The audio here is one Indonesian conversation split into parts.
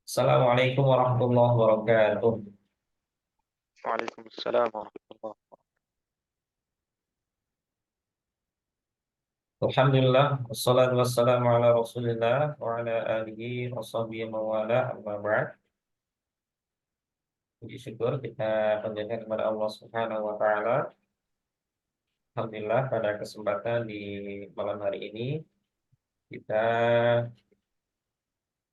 Assalamualaikum warahmatullahi wabarakatuh. Waalaikumsalam warahmatullah. Alhamdulillah, wassalatu wassalamu ala rasulillah wa ala alihi wa sahbihi wa wala amma ba'd. Puji syukur kita panjatkan kepada Allah Subhanahu wa taala. Alhamdulillah pada kesempatan di malam hari ini kita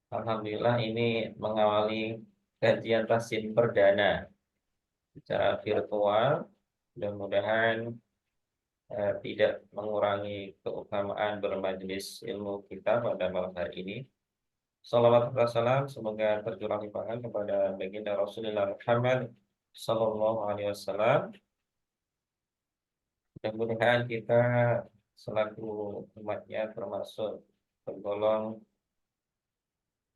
alhamdulillah ini mengawali kajian tahsin perdana secara virtual. Mudah-mudahan tidak mengurangi keutamaan bermajelis ilmu kita pada malam hari ini. Salawat dan salam semoga tercurah limpahkan kepada baginda Rasulullah Muhammad Sallallahu Alaihi Wasallam. Mudah-mudahan kita selaku umatnya termasuk tergolong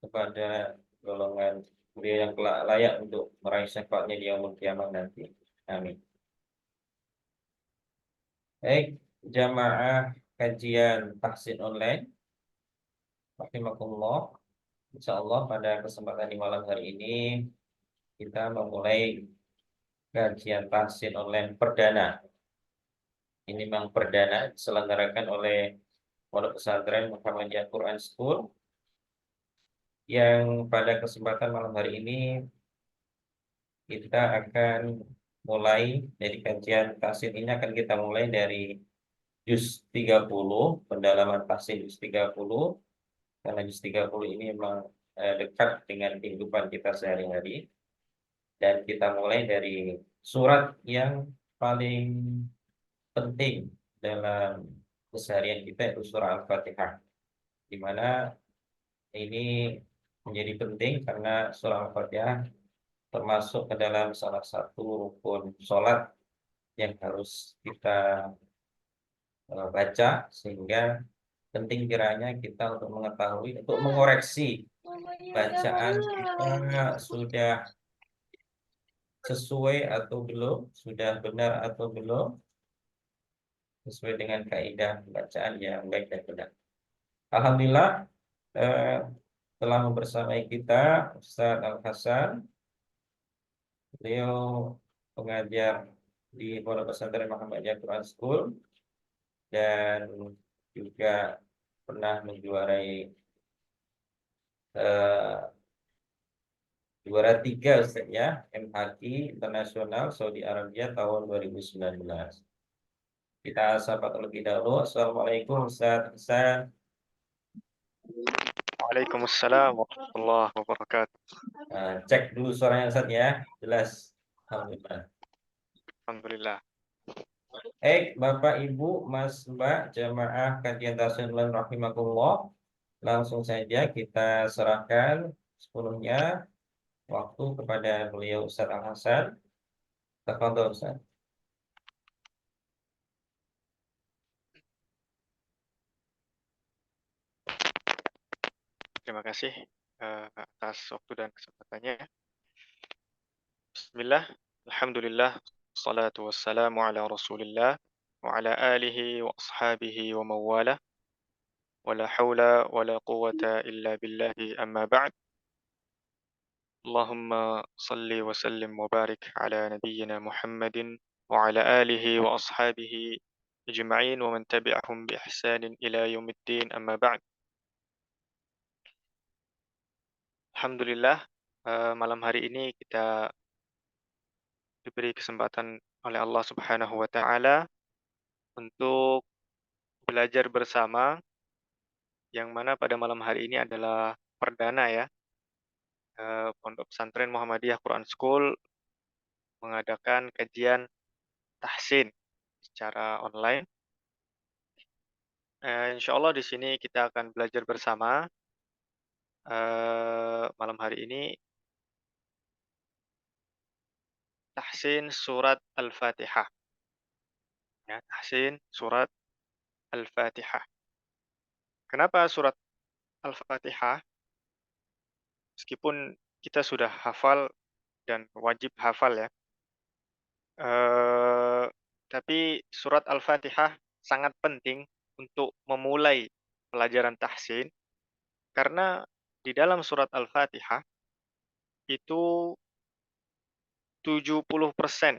kepada golongan beliau yang layak untuk meraih syafaatnya di yaumul kiamah nanti. Amin. Baik, jamaah kajian tahsin online, rahimakumullah. Insyaallah pada kesempatan di malam hari ini kita memulai kajian tahsin online perdana. Ini memang perdana diselenggarakan oleh Pondok Pesantren Muhammadiyah Quran School yang pada kesempatan malam hari ini kita akan mulai dari kajian tahsin ini akan kita mulai dari juz 30, pendalaman tahsin juz 30, karena juz 30 ini memang dekat dengan kehidupan kita sehari-hari, dan kita mulai dari surat yang paling penting dalam keseharian kita, yaitu surah Al-Fatihah, di mana ini menjadi penting karena surah Al-Fatihah termasuk ke dalam salah satu rukun sholat yang harus kita baca, sehingga penting kiranya kita untuk mengetahui, untuk mengoreksi bacaan kita sudah sesuai atau belum, sudah benar atau belum, sesuai dengan kaidah bacaan yang baik dan benar. Alhamdulillah, eh, telah membersamai kita Ustaz Al Hasan. Beliau pengajar di Pondok Pesantren Muhammadiyah Quran School dan juga pernah menjuarai eh, juara 3 Ustaz ya, MHQ Internasional Saudi Arabia tahun 2019. Kita sapa terlebih dahulu. Assalamualaikum Ustaz Hasan. Waalaikumsalam warahmatullahi wabarakatuh. Cek dulu suaranya Ustaz ya, jelas. Alhamdulillah. Alhamdulillah. Bapak, Ibu, Mas, Mbak, jamaah kajian tasawuf rahimakumullah. Langsung saja kita serahkan sepenuhnya waktu kepada beliau Ustaz Al Hasan. Tafadhol Ustaz. Terima kasih atas waktu dan kesempatannya. Bismillah, alhamdulillah, salatu wassalamu ala rasulillah, wa ala alihi wa ashabihi wa mawala, wa la hawla wa la quwata illa billahi amma ba'd. Allahumma salli wa sallim wa barik ala nabiyyina Muhammadin wa ala alihi wa ashabihi ajma'in wa man tabi'ahum bi ihsanin ila yaumiddin amma ba'd. Alhamdulillah, malam hari ini kita diberi kesempatan oleh Allah Subhanahu wa taala untuk belajar bersama, yang mana pada malam hari ini adalah perdana ya. Pondok Pesantren Muhammadiyah Quran School mengadakan kajian tahsin secara online. Insyaallah di sini kita akan belajar bersama malam hari ini tahsin surat Al-Fatihah ya, tahsin surat Al-Fatihah. Kenapa surat Al-Fatihah? Meskipun kita sudah hafal dan wajib hafal ya, eee, tapi surat Al-Fatihah sangat penting untuk memulai pelajaran tahsin, karena di dalam surat Al-Fatihah itu 70%.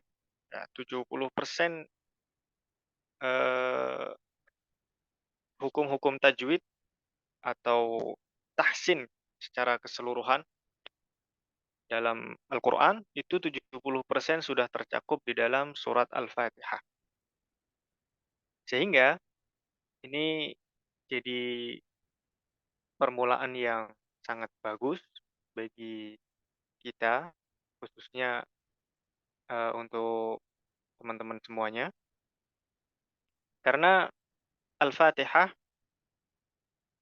Ya, 70% eh, hukum-hukum tajwid atau tahsin secara keseluruhan dalam Al-Quran itu 70% sudah tercakup di dalam surat Al-Fatihah. Sehingga ini jadi permulaan yang sangat bagus bagi kita, khususnya untuk teman-teman semuanya, karena Al-Fatihah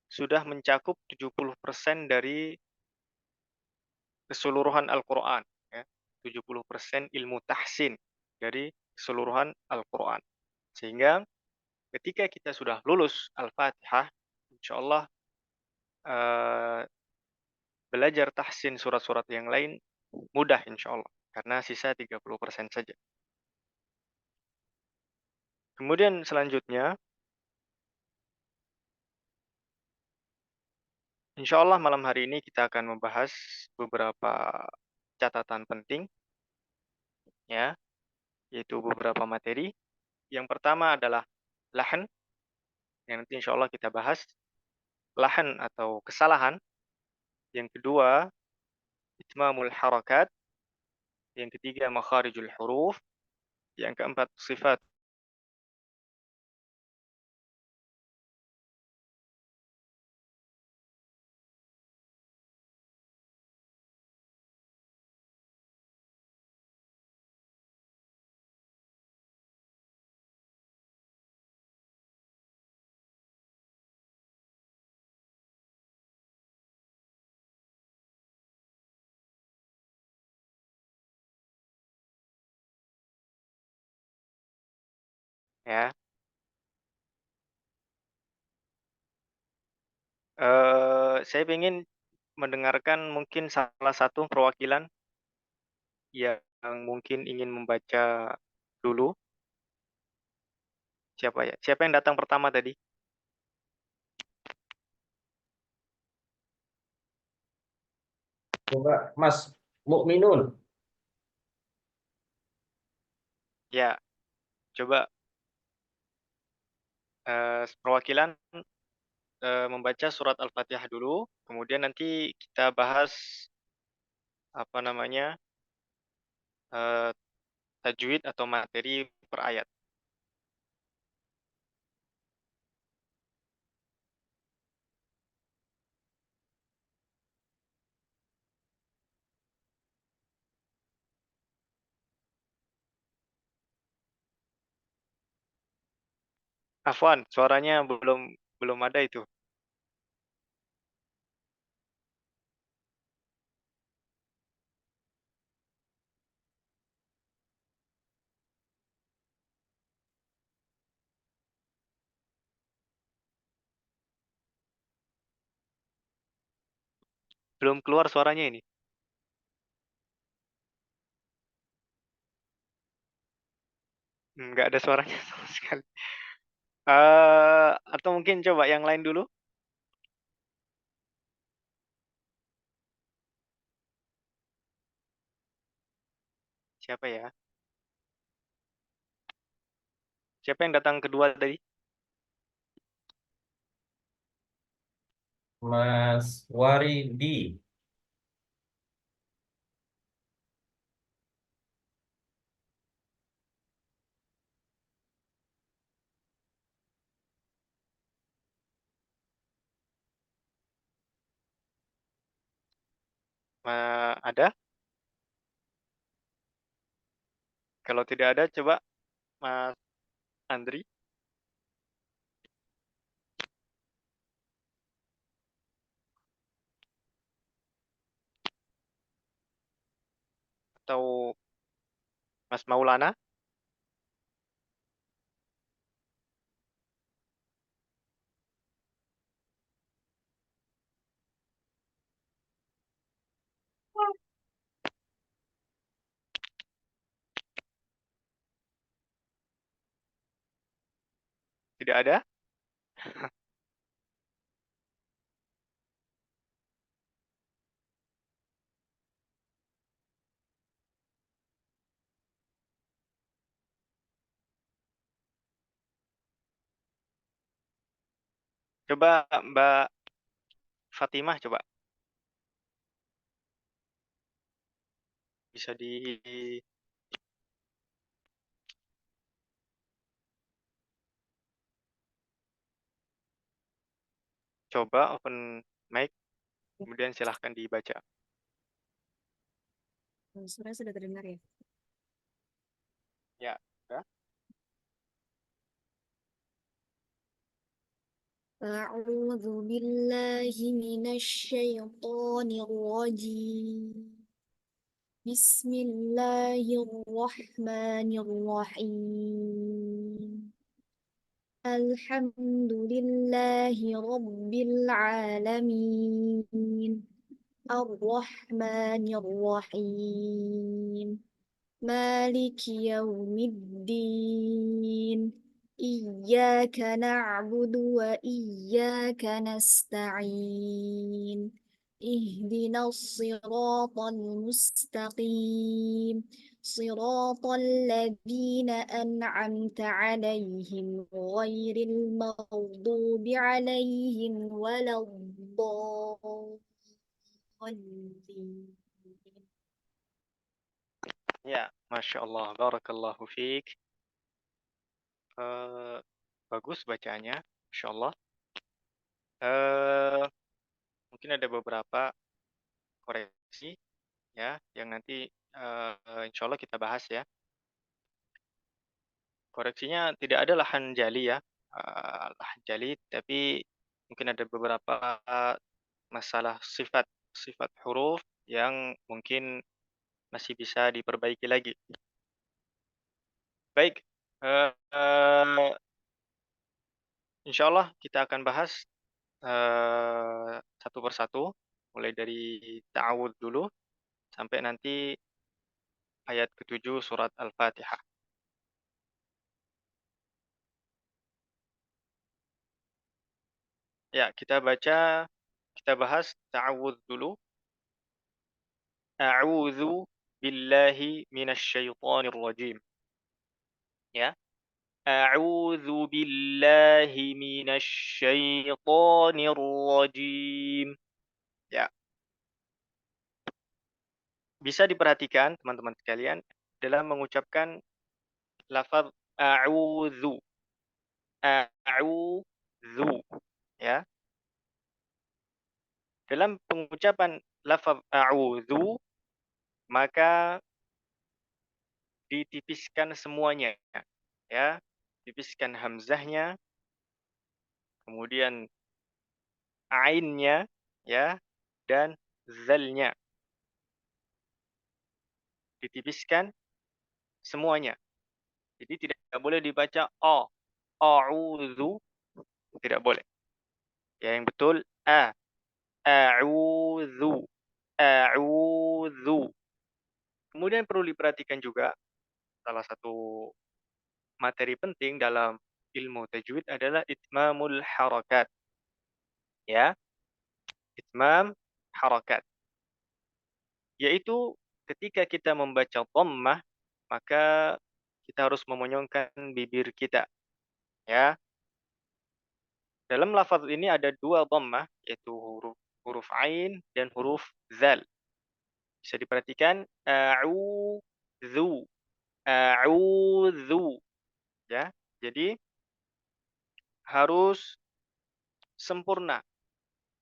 sudah mencakup 70% dari keseluruhan Al-Quran, ya. 70% ilmu tahsin dari keseluruhan Al-Quran. Sehingga ketika kita sudah lulus Al-Fatihah, insya Allah eh, belajar tahsin surat-surat yang lain mudah insya Allah. Karena sisa 30% saja. Kemudian selanjutnya, insya Allah malam hari ini kita akan membahas beberapa catatan penting, ya, yaitu beberapa materi. Yang pertama adalah lahan, yang nanti insya Allah kita bahas. Lahan atau kesalahan. Yang kedua, itmamul harakat. Yang ketiga, makharijul huruf. Yang keempat, sifat. Ya, saya ingin mendengarkan mungkin salah satu perwakilan yang mungkin ingin membaca dulu. Siapa ya? Siapa yang datang pertama tadi? Coba Mas Mukminun. Ya, coba perwakilan membaca surat Al-Fatihah dulu, kemudian nanti kita bahas apa namanya eh, tajwid atau materi per ayat. Afwan, suaranya belum belum ada itu. Belum keluar suaranya ini. Nggak ada suaranya sama sekali. Atau mungkin coba yang lain dulu. Siapa ya? Siapa yang datang kedua tadi? Mas Waridi. Ada? Kalau tidak ada, coba Mas Andri atau Mas Maulana. Tidak ada? Coba Mbak Fatimah, coba bisa dicoba open mic, kemudian silahkan dibaca. Suara sudah terdengar ya? Ya, sudah. أعوذ بالله من الشيطان الرجيم بسم الله الرحمن الرحيم الحمد لله رب العالمين الرحمن الرحيم مالك يوم الدين إياك نعبد وإياك نستعين اهدنا الصراط المستقيم صراط الذين أنعمت عليهم غير المغضوب عليهم ولا الضالين. Ya, Masya Allah, Barakallahu fiik. Bagus bacanya, Masya Allah. Eh, Mungkin ada beberapa koreksi ya, yang nanti insya Allah kita bahas ya. Koreksinya tidak ada lahan jali ya, lahan jali, tapi mungkin ada beberapa masalah sifat huruf yang mungkin masih bisa diperbaiki lagi. Baik, insya Allah kita akan bahas satu persatu, mulai dari ta'awud dulu sampai nanti ayat ke-7 surat Al-Fatihah. Ya, kita bahas ta'awud dulu. A'udzu billahi minasyaitonir rajim. Ya. A'udzu billahi minasyaitonir rajim. Ya, bisa diperhatikan teman-teman sekalian dalam mengucapkan lafaz a'udzu. A'udzu. Ya. Dalam pengucapan lafaz a'udzu, maka ditipiskan semuanya. Ya. Tipiskan hamzahnya, kemudian ainnya, ya, dan zalnya. Ditipiskan semuanya. Jadi tidak boleh dibaca a'udzu, tidak boleh. Ya, yang betul a'udzu, a'udzu. Kemudian perlu diperhatikan juga salah satu materi penting dalam ilmu tajwid adalah itmamul harakat. Ya, itmam harakat. Yaitu ketika kita membaca dhammah, maka kita harus memonyongkan bibir kita. Ya, dalam lafaz ini ada dua dhammah, yaitu huruf huruf ain dan huruf zal. Bisa diperhatikan a'udzu, a'udzu, ya. Jadi harus sempurna.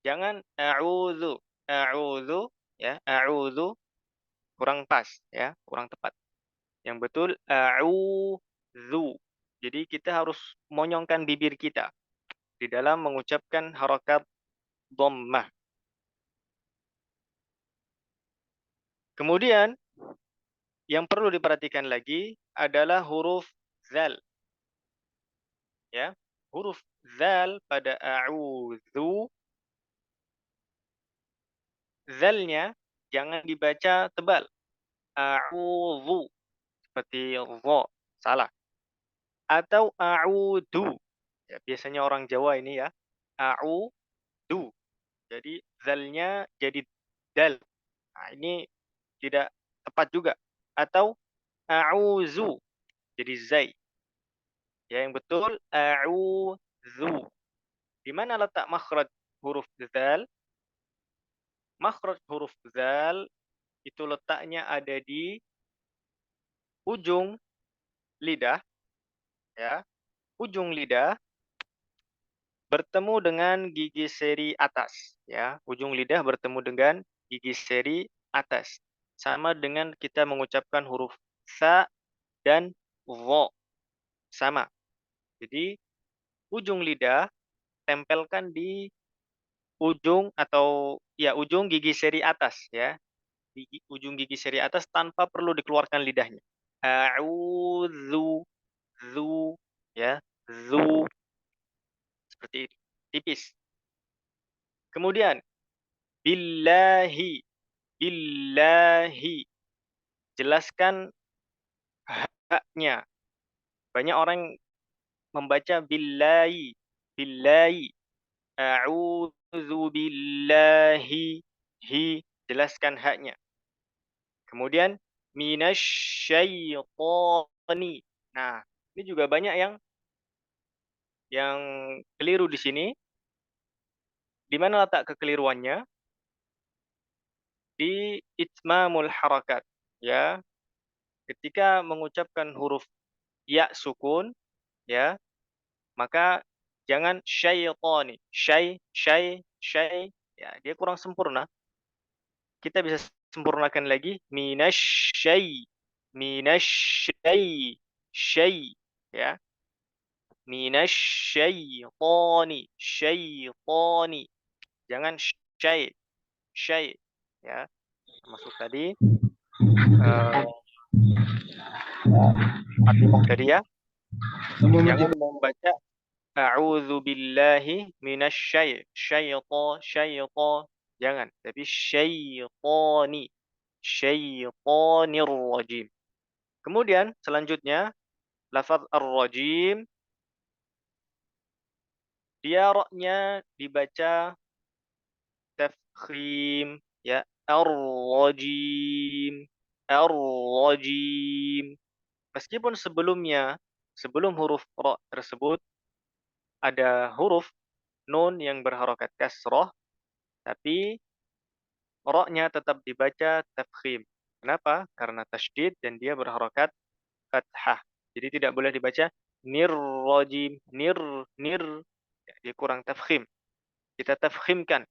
Jangan a'udzu, a'udzu, ya, a'udzu kurang pas, ya, kurang tepat. Yang betul a'udzu. Jadi kita harus monyongkan bibir kita di dalam mengucapkan harakat dhammah. Kemudian yang perlu diperhatikan lagi adalah huruf zal. Ya, huruf zal pada a'udzu, zalnya jangan dibaca tebal. A'udzu seperti dha, salah. Atau a'udu. Ya, biasanya orang Jawa ini ya, a'udu. Jadi zalnya jadi dal. Nah, ini tidak tepat juga. Atau a'uzu jadi zai. Ya, yang betul a'udzu. Di mana letak makhraj huruf dzal? Makhraj huruf dzal itu letaknya ada di ujung lidah, ya. Ujung lidah bertemu dengan gigi seri atas, ya. Ujung lidah bertemu dengan gigi seri atas. Sama dengan kita mengucapkan huruf sa dan dha, sama. Jadi ujung lidah tempelkan di ujung atau ya ujung gigi seri atas, ya. Ujung gigi seri atas tanpa perlu dikeluarkan lidahnya. A'udzu, zu, ya, zu, seperti itu, tipis. Kemudian billahi, billahi, jelaskan haknya. Banyak orang membaca billahi, billahi, a'udzu billahi, hi, jelaskan haknya. Kemudian minasyaitoni. Nah, ini juga banyak yang keliru di sini. Di mana letak kekeliruannya? Di itmamul harakat, ya. Ketika mengucapkan huruf ya sukun, ya, maka jangan syaitoni. Syai, ya, dia kurang sempurna. Kita bisa sempurnakan lagi minasyai, syai, ya. Minasyaitoni, syaitoni. Jangan syai, ya. Masuk tadi Fatimah tadi, ya. Jangan membaca a'udzu billahi syaitonir jangan, tapi syaitonir rajim. Kemudian selanjutnya lafaz ar-rajim, dia ra-nya dibaca tafkhim, ya, ar-rajim, ar-rajim. Meskipun sebelum huruf ra tersebut ada huruf nun yang berharokat kasroh, tapi ra-nya tetap dibaca tafkhim. Kenapa? Karena tasydid dan dia berharokat fathah. Jadi tidak boleh dibaca nir-rajim, nir. Ya, dia kurang tafkhim. Kita tafkhimkan.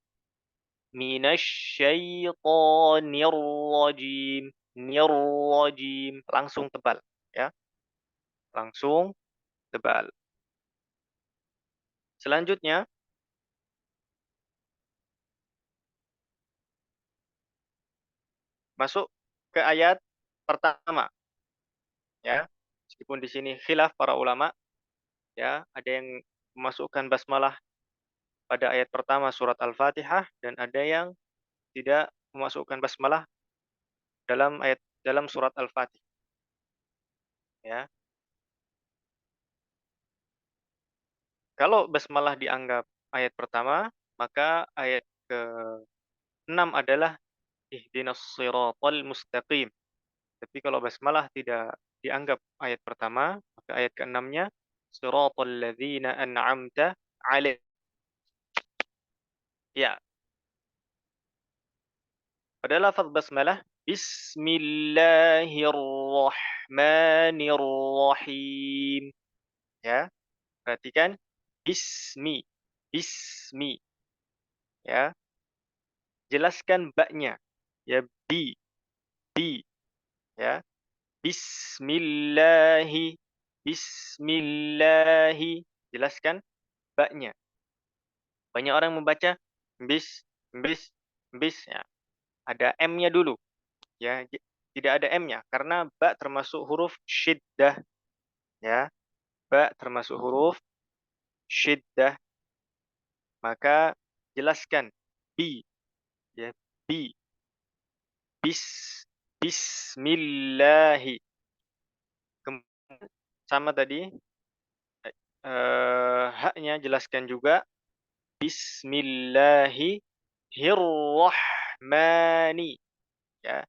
Minasyaitonir rajim, nir-rajim. Langsung tebal, ya. Langsung tebal. Selanjutnya, masuk ke ayat pertama, ya. Meskipun di sini khilaf para ulama, ya, ada yang memasukkan basmalah pada ayat pertama surat Al-Fatihah dan ada yang tidak memasukkan basmalah dalam surat Al-Fatihah, ya. Kalau basmalah dianggap ayat pertama, maka ayat ke-6 adalah ihdinas siratal mustaqim. Tapi kalau basmalah tidak dianggap ayat pertama, maka ayat ke-6-nya siratal ladzina an'amta 'alaihim. Ya, pada lafaz basmalah bismillahirrahmanirrahim. Ya, perhatikan bismi, bismi, ya. Jelaskan ba-nya. Ya, bi, ya. Bismillahi, bismillahi. Jelaskan ba-nya. Banyak orang membaca bis, bis, bis, ya. Ada M-nya dulu, ya. Tidak ada M-nya karena ba termasuk huruf syiddah, ya. Ba termasuk huruf syiddah. Maka jelaskan bi, ya, bi, bis, bismillahi. Kemudian sama tadi, haknya jelaskan juga bismillahirrahmani, ya,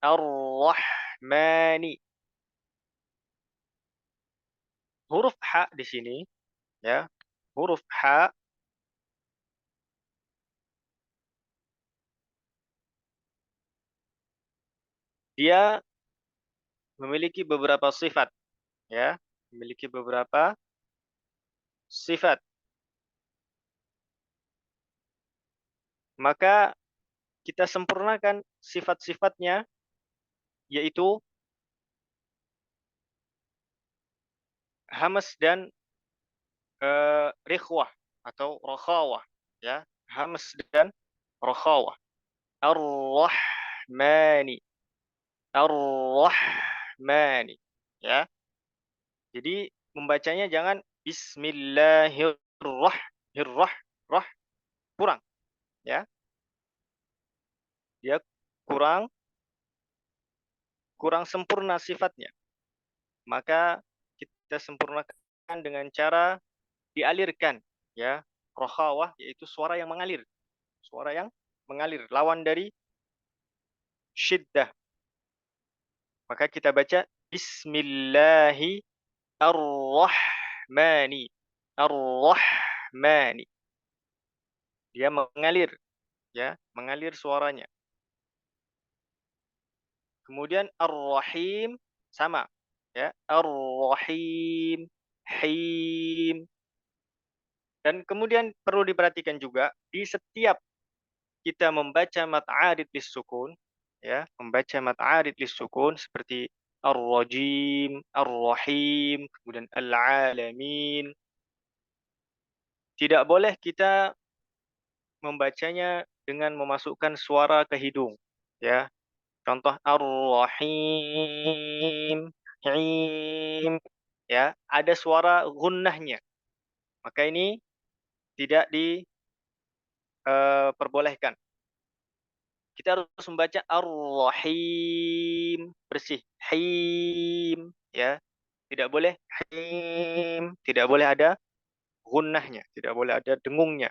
ar-rahmani. Huruf ha di sini, ya, huruf ha dia memiliki beberapa sifat, ya, memiliki beberapa sifat. Maka kita sempurnakan sifat-sifatnya, yaitu hamas dan rikhwah atau rakhawah, ya, hamas dan rakhawah. Ar-Rahmani, Ar-Rahmani, ya. Jadi membacanya jangan Bismillahirrahmanirrahim, kurang, ya. Dia kurang sempurna sifatnya. Maka kita sempurnakan dengan cara dialirkan, ya. Rokhawah yaitu suara yang mengalir. Suara yang mengalir, lawan dari syiddah. Maka kita baca Bismillahi Ar-Rahmani. Ar-Rahmani. Dia mengalir, ya, mengalir suaranya. Kemudian Ar-Rahim sama, ya. Ar-Rahim, Him. Dan kemudian perlu diperhatikan juga di setiap kita membaca mad 'arid lis-sukun, ya, membaca mad 'arid lis-sukun seperti Ar-Rajim, Ar-Rahim, kemudian Al-Alamin. Tidak boleh kita membacanya dengan memasukkan suara ke hidung, ya. Contoh Ar-Rahim, Him, ya, ada suara gunnahnya. Maka ini tidak diperbolehkan. Kita harus membaca Ar-Rahim, bersih. Him, ya. Tidak boleh him, tidak boleh ada gunnahnya, tidak boleh ada dengungnya.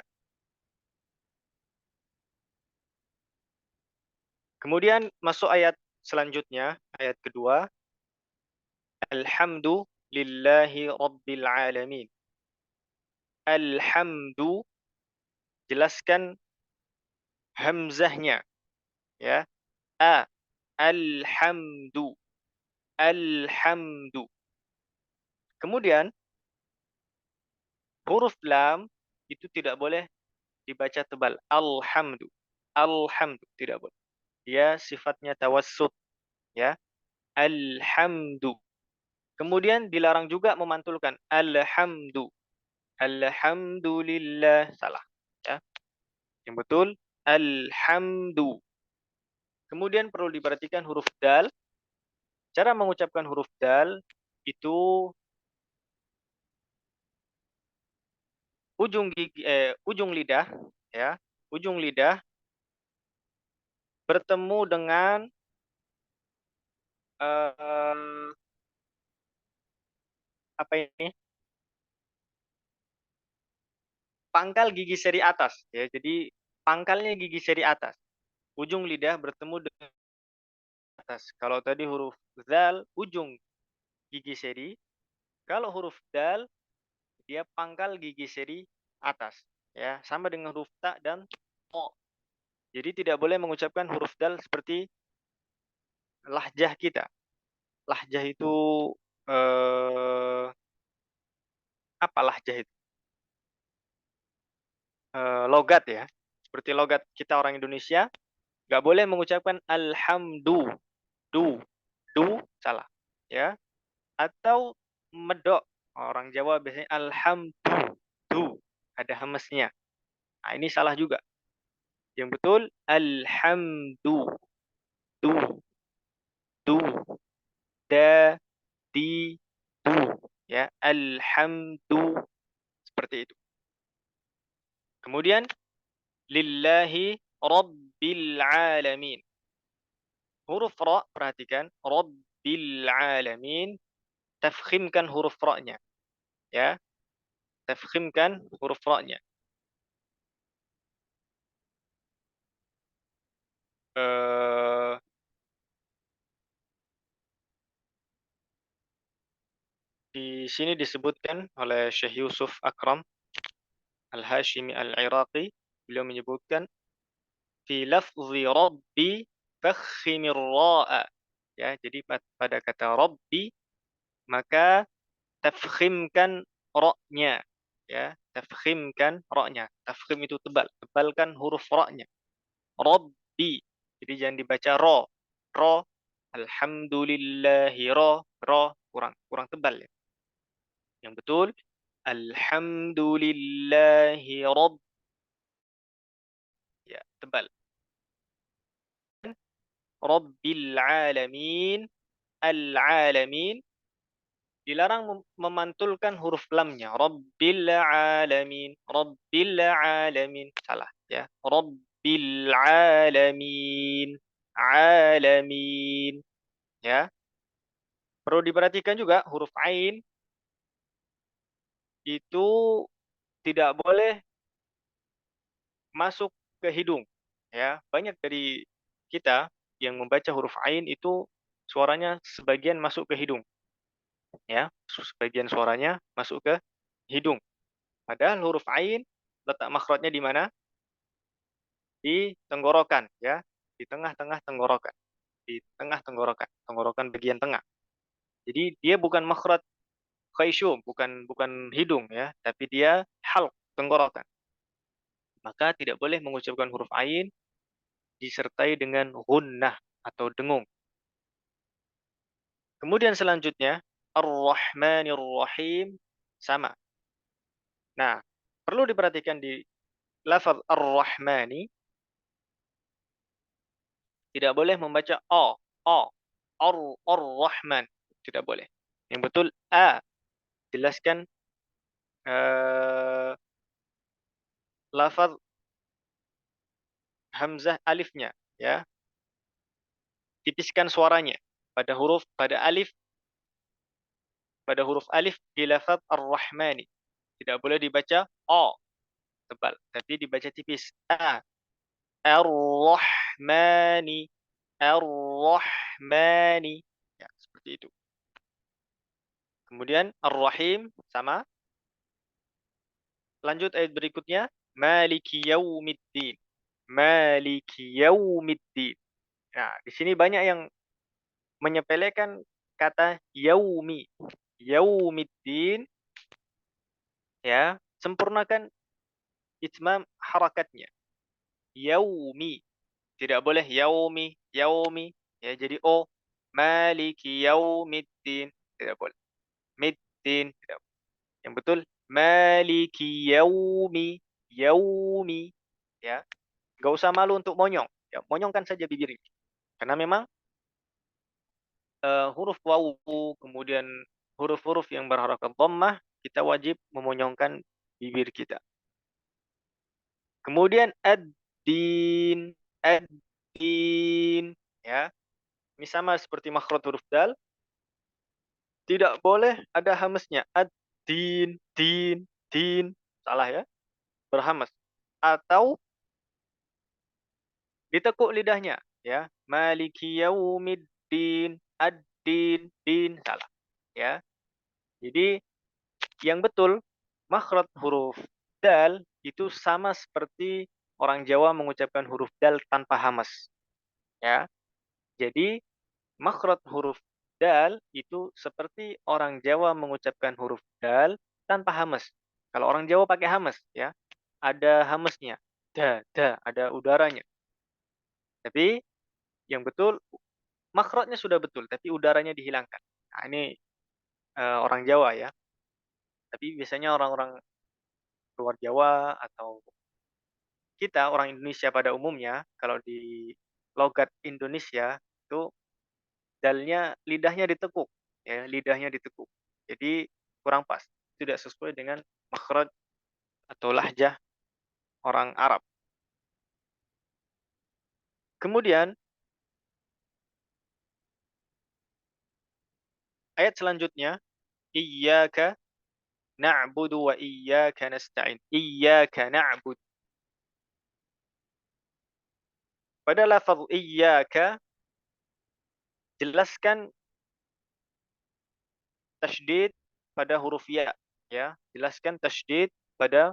Kemudian masuk ayat selanjutnya, ayat kedua. Alhamdulillahi Rabbil Alamin. Alhamdu, jelaskan hamzahnya, ya. Alhamdu. Alhamdu. Kemudian huruf lam itu tidak boleh dibaca tebal. Alhamdu. Alhamdu tidak boleh. Dia sifatnya tawassut, ya. Alhamdu. Kemudian dilarang juga memantulkan alhamdu. Alhamdulillah, salah, ya. Yang betul alhamdu. Kemudian perlu diperhatikan huruf dal. Cara mengucapkan huruf dal itu ujung lidah, ya, ujung lidah bertemu dengan apa ini? Pangkal gigi seri atas, ya. Jadi pangkalnya gigi seri atas. Ujung lidah bertemu dengan atas. Kalau tadi huruf zal ujung gigi seri, kalau huruf dal dia pangkal gigi seri atas, ya, sama dengan huruf ta dan o. Jadi tidak boleh mengucapkan huruf dal seperti lahjah kita. Lahjah itu apa lahjah itu? Logat, ya. Seperti logat kita orang Indonesia, nggak boleh mengucapkan alhamdu, du, salah, ya. Atau medok, orang Jawa biasanya alhamdu, ada hamesnya. Nah, ini salah juga. Yang betul alhamdu, du, da, di, du, ya. Alhamdu, seperti itu. Kemudian lillahi rabbil alamin. Huruf ra, perhatikan, rabbil alamin, tafkhimkan huruf ra-nya, ya. Tafkhimkan huruf ra-nya. Di sini disebutkan oleh Syekh Yusuf Akram Al-Hashimi Al-Iraqi, beliau menyebutkan fi lafzi rabbi fakhimir ra'a. ya. Jadi pada kata Rabbi maka tafkhimkan ra-nya, ya. Tafkhimkan ra-nya. Tafkhim itu tebal, tebalkan huruf ra-nya. Rabbi. Jadi jangan dibaca ro. Ro. Alhamdulillahi ro. Ro kurang tebal ya. Yang betul alhamdulillahi rabb, ya, tebal. Rabbil alamin. Al-alamin dilarang memantulkan huruf lamnya. Rabbil alamin. Rabbil alamin. Salah ya. Rabbil alamin. Alamin. Ya. Perlu diperhatikan juga huruf ain itu tidak boleh masuk ke hidung. Ya, banyak dari kita yang membaca huruf ain itu suaranya sebagian masuk ke hidung. Ya, sebagian suaranya masuk ke hidung. Padahal huruf ain letak makhrajnya di mana? Di tenggorokan, ya, di tengah-tengah tenggorokan, di tengah tenggorokan, tenggorokan bagian tengah. Jadi dia bukan makhraj khayshum, bukan hidung ya, tapi dia halq, tenggorokan. Maka tidak boleh mengucapkan huruf ain disertai dengan gunnah atau dengung. Kemudian selanjutnya Ar-Rahmanir Rahim sama. Nah, perlu diperhatikan di lafaz Ar-Rahmani tidak boleh membaca o, Ar-Rahman, tidak boleh. Yang betul a. Jelaskan lafaz hamzah alifnya, ya. Tipiskan suaranya pada huruf alif di lafaz Ar-Rahmani. Tidak boleh dibaca o tebal, tapi dibaca tipis a. Ar-Rahmani. Ar-Rahmani. Ya, seperti itu. Kemudian Ar-Rahim sama. Lanjut ayat berikutnya. Maliki yaumiddin. Maliki yaumiddin. Nah, di sini banyak yang menyepelekan kata yaumi. Yaumiddin, ya, sempurnakan itmam harakatnya. Yaumi. Tidak boleh yaumi, yaumi, ya, jadi o. Maliki yaumiddin. Tidak boleh. Middin. Tidak boleh. Yang betul maliki yaumi, yaumi, ya. Gak usah malu untuk monyong. Ya, monyongkan saja bibirnya. Karena memang huruf wawu, kemudian huruf-huruf yang berharakat dhammah, kita wajib memonyongkan bibir kita. Kemudian ad-din, ad-din, ya. Ini sama seperti makhraj huruf dal, tidak boleh ada hamesnya. Ad-din, din, din, salah ya, berhamas. Atau ditekuk lidahnya, ya. Maliki yaumiddin, ad-din, din, salah. Ya. Jadi yang betul makhraj huruf dal itu sama seperti orang Jawa mengucapkan huruf dal tanpa hamas. Ya. Jadi makhraj huruf dal itu seperti orang Jawa mengucapkan huruf dal tanpa hamas. Kalau orang Jawa pakai hamas, ya, ada hamasnya, ada udaranya. Tapi yang betul makhrajnya sudah betul, tapi udaranya dihilangkan. Nah, ini orang Jawa ya. Tapi biasanya orang-orang luar Jawa atau kita orang Indonesia pada umumnya, kalau di logat Indonesia itu dalnya lidahnya ditekuk, ya, lidahnya ditekuk. Jadi kurang pas, tidak sesuai dengan makhraj atau lahjah orang Arab. Kemudian ayat selanjutnya, iyyaka na'budu wa iyyaka nasta'in. Iyyaka na'bud. Pada lafaz iyyaka jelaskan tasydid pada huruf ya, ya. Jelaskan tasydid pada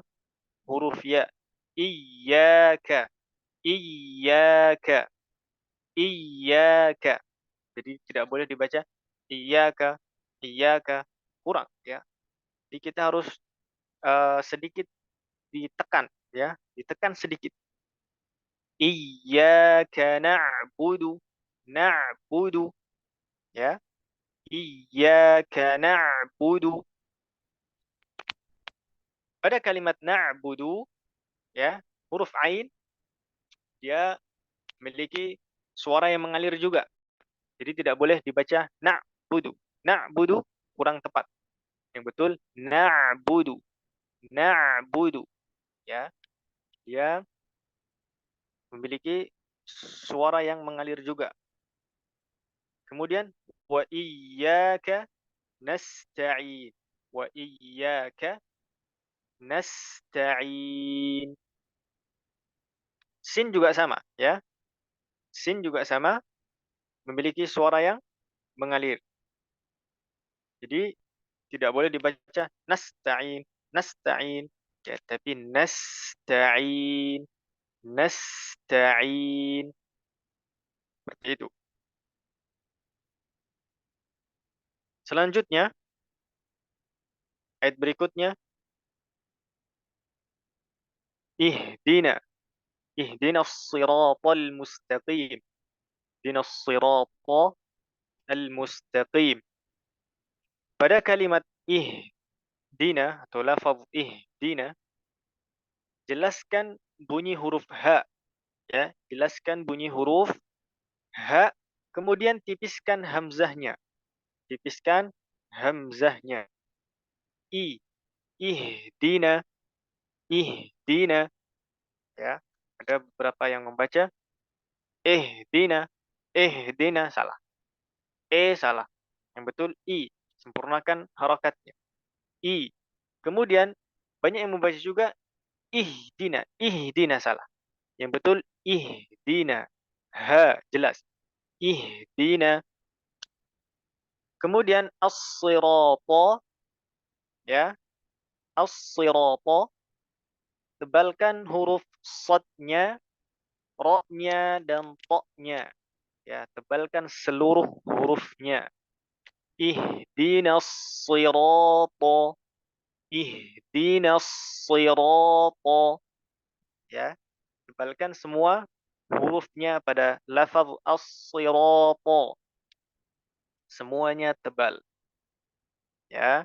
huruf ya. Iyyaka, iyyaka, iyyaka. Jadi tidak boleh dibaca iyyaka, iyyaka, kurang ya. Jadi kita harus sedikit ditekan ya, ditekan sedikit. Iyyaka na'budu, na'budu ya. Iyyaka na'budu. Pada kalimat na'budu ya, huruf ain dia memiliki suara yang mengalir juga. Jadi tidak boleh dibaca na'budu. Na'budu kurang tepat. Yang betul na'budu. Na'budu ya. Dia memiliki suara yang mengalir juga. Kemudian wa iyyaka nasta'in. Wa iyyaka nasta'in. Sin juga sama ya. Sin juga sama memiliki suara yang mengalir. Jadi tidak boleh dibaca nasta'in, nasta'in ya, tapi nasta'in, nasta'in. Seperti itu. Selanjutnya ayat berikutnya ihdina, ihdinas siratal mustaqim. Ihdinas siratal mustaqim. Pada kalimat ihdina atau lafaz ihdina, jelaskan bunyi huruf ha ya, jelaskan bunyi huruf ha, kemudian tipiskan hamzahnya. Tipiskan hamzahnya. I, ihdina, ihdina ya. Ada beberapa yang membaca ihdina, ihdina salah. Salah. Yang betul i, sempurnakan harakatnya. I. Kemudian banyak yang membaca juga ihdina, ihdina salah. Yang betul ihdina. Ha, jelas. Ihdina. Kemudian as-sirata ya. As-sirata, tebalkan huruf sadnya, ra-nya dan ta-nya. Ya, tebalkan seluruh hurufnya. Ihdinas sirata. Ihdinas sirata. Ya, tebalkan semua hurufnya pada lafaz as-sirata. Semuanya tebal. Ya.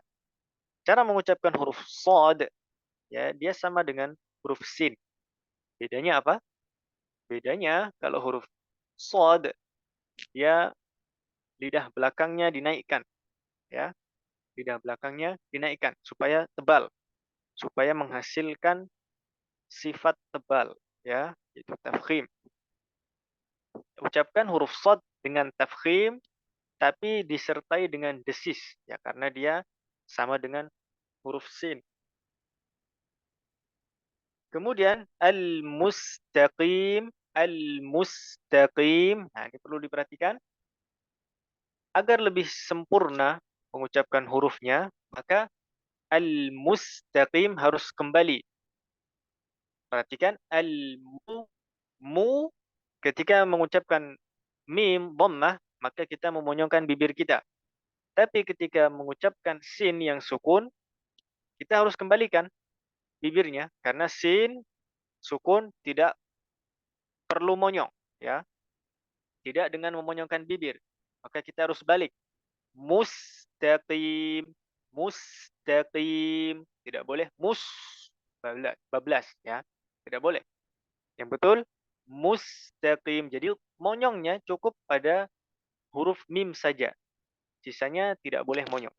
Cara mengucapkan huruf shad ya, dia sama dengan huruf sin. Bedanya apa? Bedanya kalau huruf shad dia lidah belakangnya dinaikkan ya. Lidah belakangnya dinaikkan supaya tebal, supaya menghasilkan sifat tebal ya, yaitu tafkhim. Ucapkan huruf shad dengan tafkhim tapi disertai dengan desis ya, karena dia sama dengan huruf sin. Kemudian al-mustaqim, al-mustaqim. Nah, ini perlu diperhatikan. Agar lebih sempurna mengucapkan hurufnya, maka al-mustaqim harus kembali. Perhatikan al-mu, mu ketika mengucapkan mim dhammah, maka kita memonyongkan bibir kita. Tapi ketika mengucapkan sin yang sukun, kita harus kembalikan bibirnya karena sin sukun tidak perlu monyong ya. Tidak dengan memonyongkan bibir. Maka kita harus balik. Mustaqim, mustaqim. Tidak boleh bablas ya. Tidak boleh. Yang betul mustaqim. Jadi monyongnya cukup pada huruf mim saja. Sisanya tidak boleh monyong.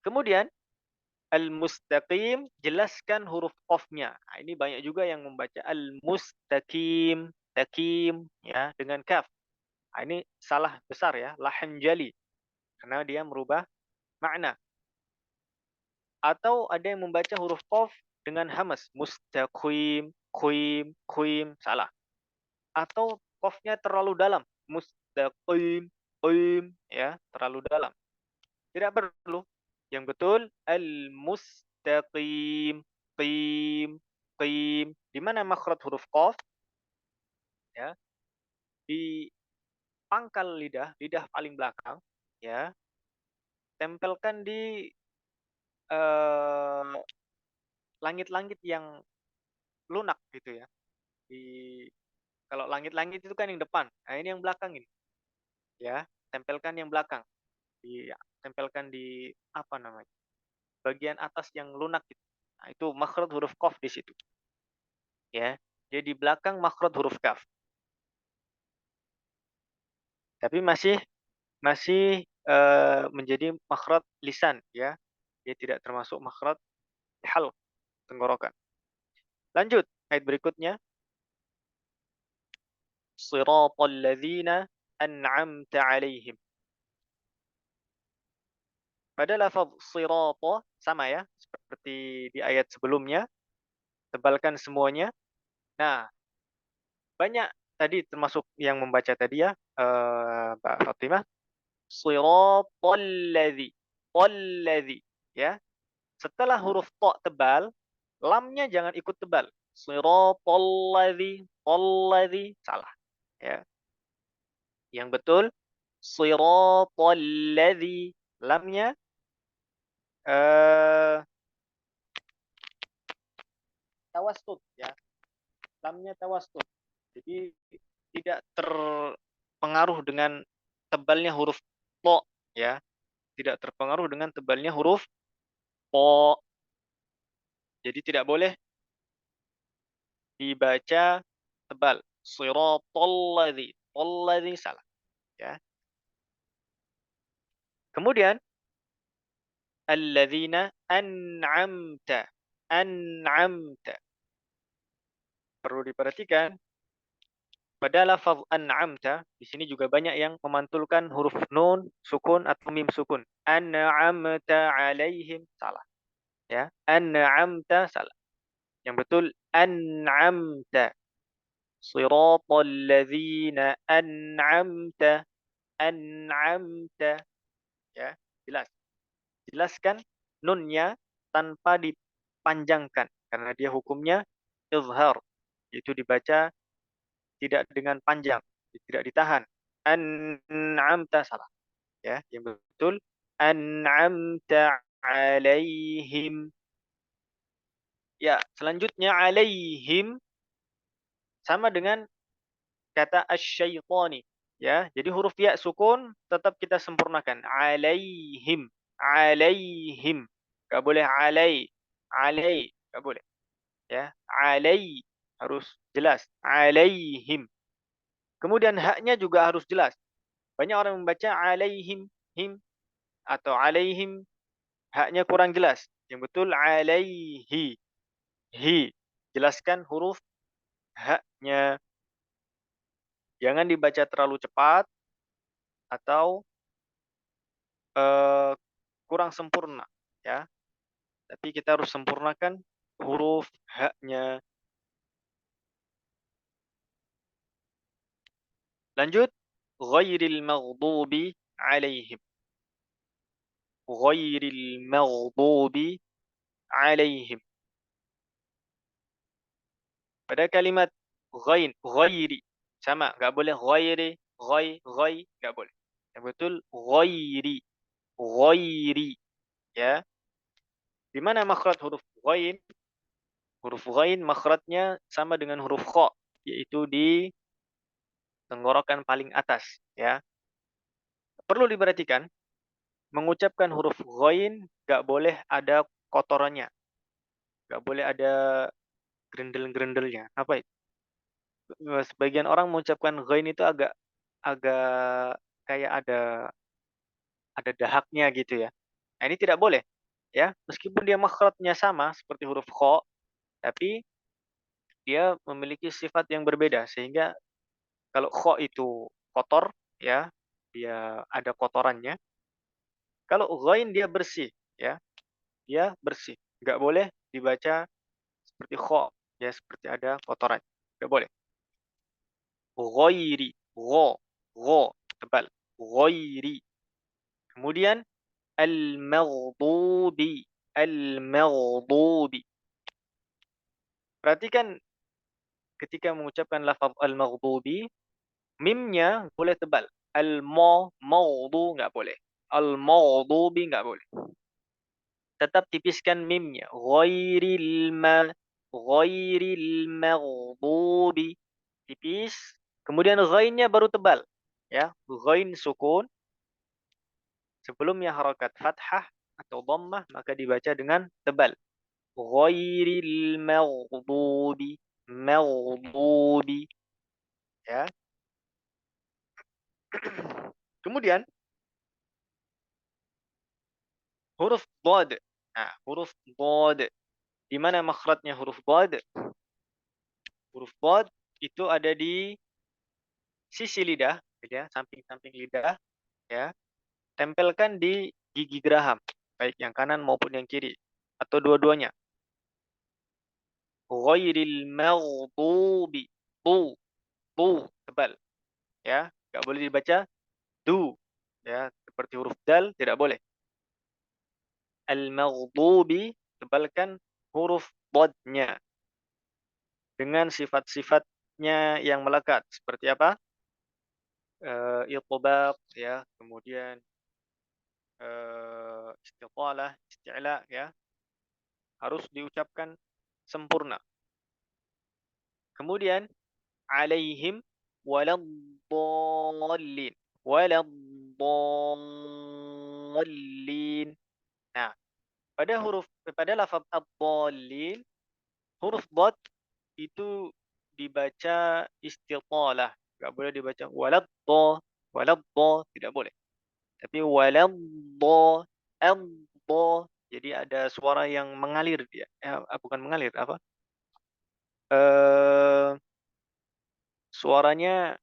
Kemudian al-mustaqim, jelaskan huruf qafnya. Nah, ini banyak juga yang membaca al-mustaqim, takim ya dengan kaf. Nah, ini salah besar ya, lahan jali. Karena dia merubah makna. Atau ada yang membaca huruf qaf dengan hamas, mustaqim, qim, qim, salah. Atau qafnya terlalu dalam, mustaqim, qim ya, terlalu dalam. Tidak perlu. Yang betul al-mustaqim, qim, qim. Di mana makhraj huruf qaf? Ya. Di pangkal lidah, lidah paling belakang, ya, tempelkan di eh, langit-langit yang lunak gitu ya. Di Kalau langit-langit itu kan yang depan, nah ini yang belakang ini, ya, tempelkan yang belakang, ditempelkan di apa namanya, bagian atas yang lunak gitu. Nah, itu makhraj huruf qaf di situ, ya. Jadi di belakang makhraj huruf kaf. Tapi masih masih menjadi makhraj lisan, ya. Dia tidak termasuk makhraj halq, tenggorokan. Lanjut ayat berikutnya. Shiratal ladzina an'amta 'alaihim. Pada lafaz sirata sama ya, seperti di ayat sebelumnya, tebalkan semuanya. Nah, banyak tadi termasuk yang membaca tadi ya, Mbak Fatimah, siratal ladzi, talladzi, ya. Setelah huruf ta tebal, lamnya jangan ikut tebal. Siratal ladzi, talladzi, salah, ya. Yang betul siratal ladzi, lamnya eh tawastut, ya. Lamnya tawastut. Jadi tidak terpengaruh dengan tebalnya huruf to, ya. Tidak terpengaruh dengan tebalnya huruf po. Jadi tidak boleh dibaca tebal. Shiratal ladzi, talladzi, salah, ya. Kemudian alladzina an'amta. An'amta. Perlu diperhatikan pada lafaz an'amta di sini juga banyak yang memantulkan huruf nun sukun atau mim sukun. An'amta 'alaihim, salah, ya. An'amta, salah. Yang betul an'amta. Shiratal ladzina an'amta. An'amta, ya. Jelas. Jelaskan nunnya tanpa dipanjangkan karena dia hukumnya izhar, yaitu dibaca tidak dengan panjang, tidak ditahan. An'amta, salah, ya. Yang betul an'amta 'alaihim. Ya, selanjutnya alaihim sama dengan kata asyaitani, ya. Jadi huruf ya sukun tetap kita sempurnakan. Alaihim, alaihim. Enggak boleh alai, alai, enggak boleh, ya. Alai harus jelas. Alaihim. Kemudian haknya juga harus jelas. Banyak orang membaca alaihim, him, atau alaihim, haknya kurang jelas. Yang betul alaihi, hi. Jelaskan huruf haknya. Jangan dibaca terlalu cepat atau eh, kurang sempurna, ya. Tapi kita harus sempurnakan huruf haknya. Lanjut, ghairil maghdubi 'alaihim. Ghairil maghdubi 'alaihim. Pada kalimat ghain, ghairi, sama, nggak boleh ghairi, ghai, nggak boleh. Yang betul ghairi, ghairi, ya. Di mana makhraj huruf ghain? Huruf ghain makhrajnya sama dengan huruf kha, yaitu di tenggorokan paling atas, ya. Perlu diperhatikan, mengucapkan huruf ghain nggak boleh ada kotorannya, nggak boleh ada gerendel-gerendelnya. Apa itu? Sebagian orang mengucapkan ghain itu agak agak kayak ada dahaknya gitu ya. Nah, ini tidak boleh, ya. Meskipun dia makhrajnya sama seperti huruf kha, tapi dia memiliki sifat yang berbeda sehingga kalau kha itu kotor, ya, dia ada kotorannya. Kalau ghain dia bersih, ya. Dia bersih. Nggak boleh dibaca seperti kha, ya, seperti ada kotoran. Nggak boleh. Ghairi, gha, tebal. Ghairi. Kemudian al-maghdubi, al-maghdubi. Perhatikan ketika mengucapkan lafaz al-maghdubi, Mimnya boleh tebal. Al-mawdu nggak boleh. Al-mawdubi nggak boleh. Tetap tipiskan mimnya. Ghairil maghdubi. Tipis. Kemudian ghainnya baru tebal. Ya, ghain sukun. Sebelumnya harakat fathah atau dhammah maka dibaca dengan tebal. Ghairil maghdubi. Maghdubi. Ya. Kemudian huruf dhad. Nah, huruf dhad. Di mana makhrajnya huruf dhad? Huruf dhad itu ada di sisi lidah, ya, samping-samping lidah, ya. Tempelkan di gigi geraham, baik yang kanan maupun yang kiri atau dua-duanya. Ghairil maghdubi. Tu, tu, tebal, ya. Enggak boleh dibaca du, ya, seperti huruf dal tidak boleh. Al-maghdubi, tebalkan huruf dad-nya dengan sifat-sifatnya yang melekat. Seperti apa? Itbaq, ya, kemudian istitalah, isti'la, ya, harus diucapkan sempurna. Kemudian alaihim waladdallin. Waladdallin. Nah, pada lafaz ad-dallin, huruf dhad itu dibaca istitalah. Enggak boleh dibaca waladdo, tidak boleh. Tapi waladdo, addo. Jadi ada suara yang mengalir dia. Bukan mengalir, apa? Suaranya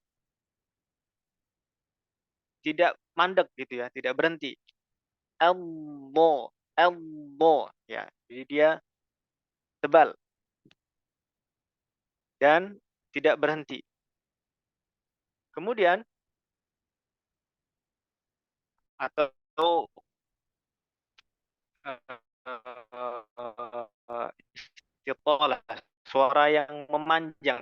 tidak mandek gitu ya, tidak berhenti. Addo, addo, ya. Jadi dia tebal dan tidak berhenti. Kemudian atau istitalah, suara yang memanjang.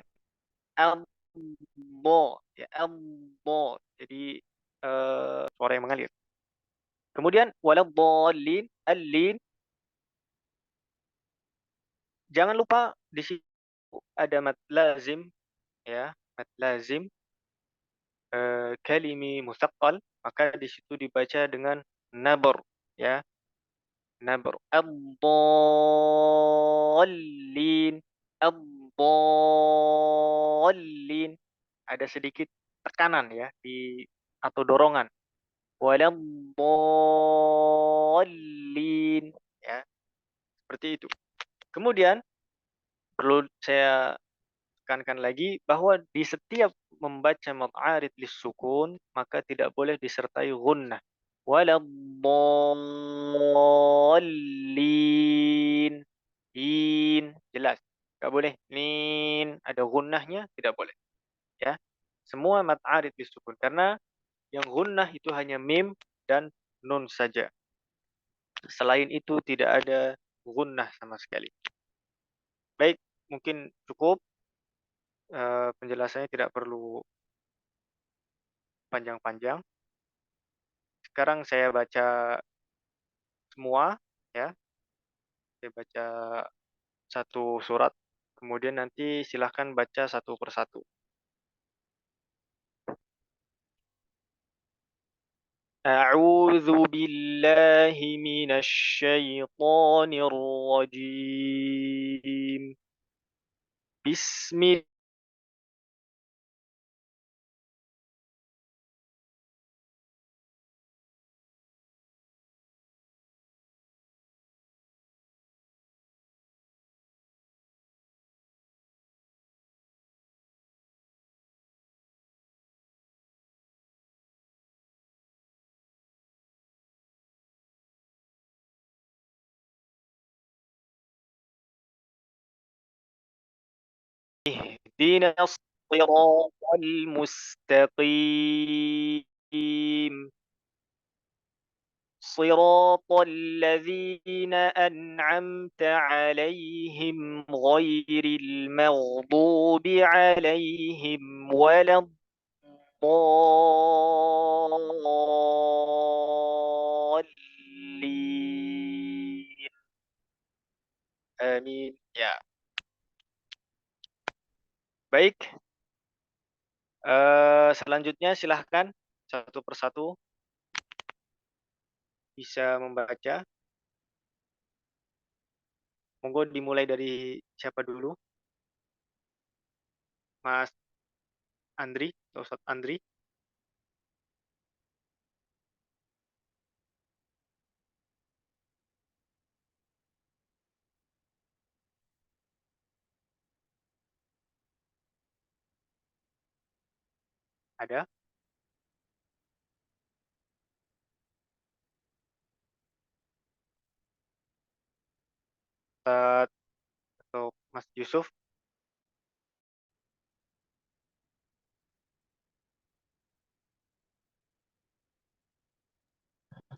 Elmo, ya, elmo. Jadi suara yang mengalir. Kemudian waladhdallin, al-lin. Jangan lupa di situ ada mad lazim, ya, mad lazim kalimi musaqqal, maka di situ dibaca dengan nabr, ya, nabr. Ad-dallin, ad-dallin. Ada sedikit tekanan ya di atau dorongan. Waladdallin, ya, seperti itu. Kemudian perlu saya tekankan lagi bahwa di setiap membaca mad arid lis-sukun maka tidak boleh disertai gunnah. Waladdallin. In, jelas. Enggak boleh nin, ada gunnahnya, tidak boleh, ya. Semua mad arid lis-sukun karena yang gunnah itu hanya mim dan nun saja. Selain itu tidak ada gunnah sama sekali. Baik, mungkin cukup. Penjelasannya tidak perlu panjang-panjang. Sekarang saya baca semua, ya. Saya baca satu surat, kemudian nanti silahkan baca satu persatu. أعوذ بالله من الشيطان الرجيم بسم اهدنا الصراط المستقيم صراط الذين أنعمت عليهم غير المغضوب عليهم ولا Dhalin. Amin. Ya, baik. Selanjutnya silahkan satu persatu bisa membaca. Monggo dimulai dari siapa dulu? Mas Andri, Ustadz Andri. Ada? Ustadz atau Mas Yusuf?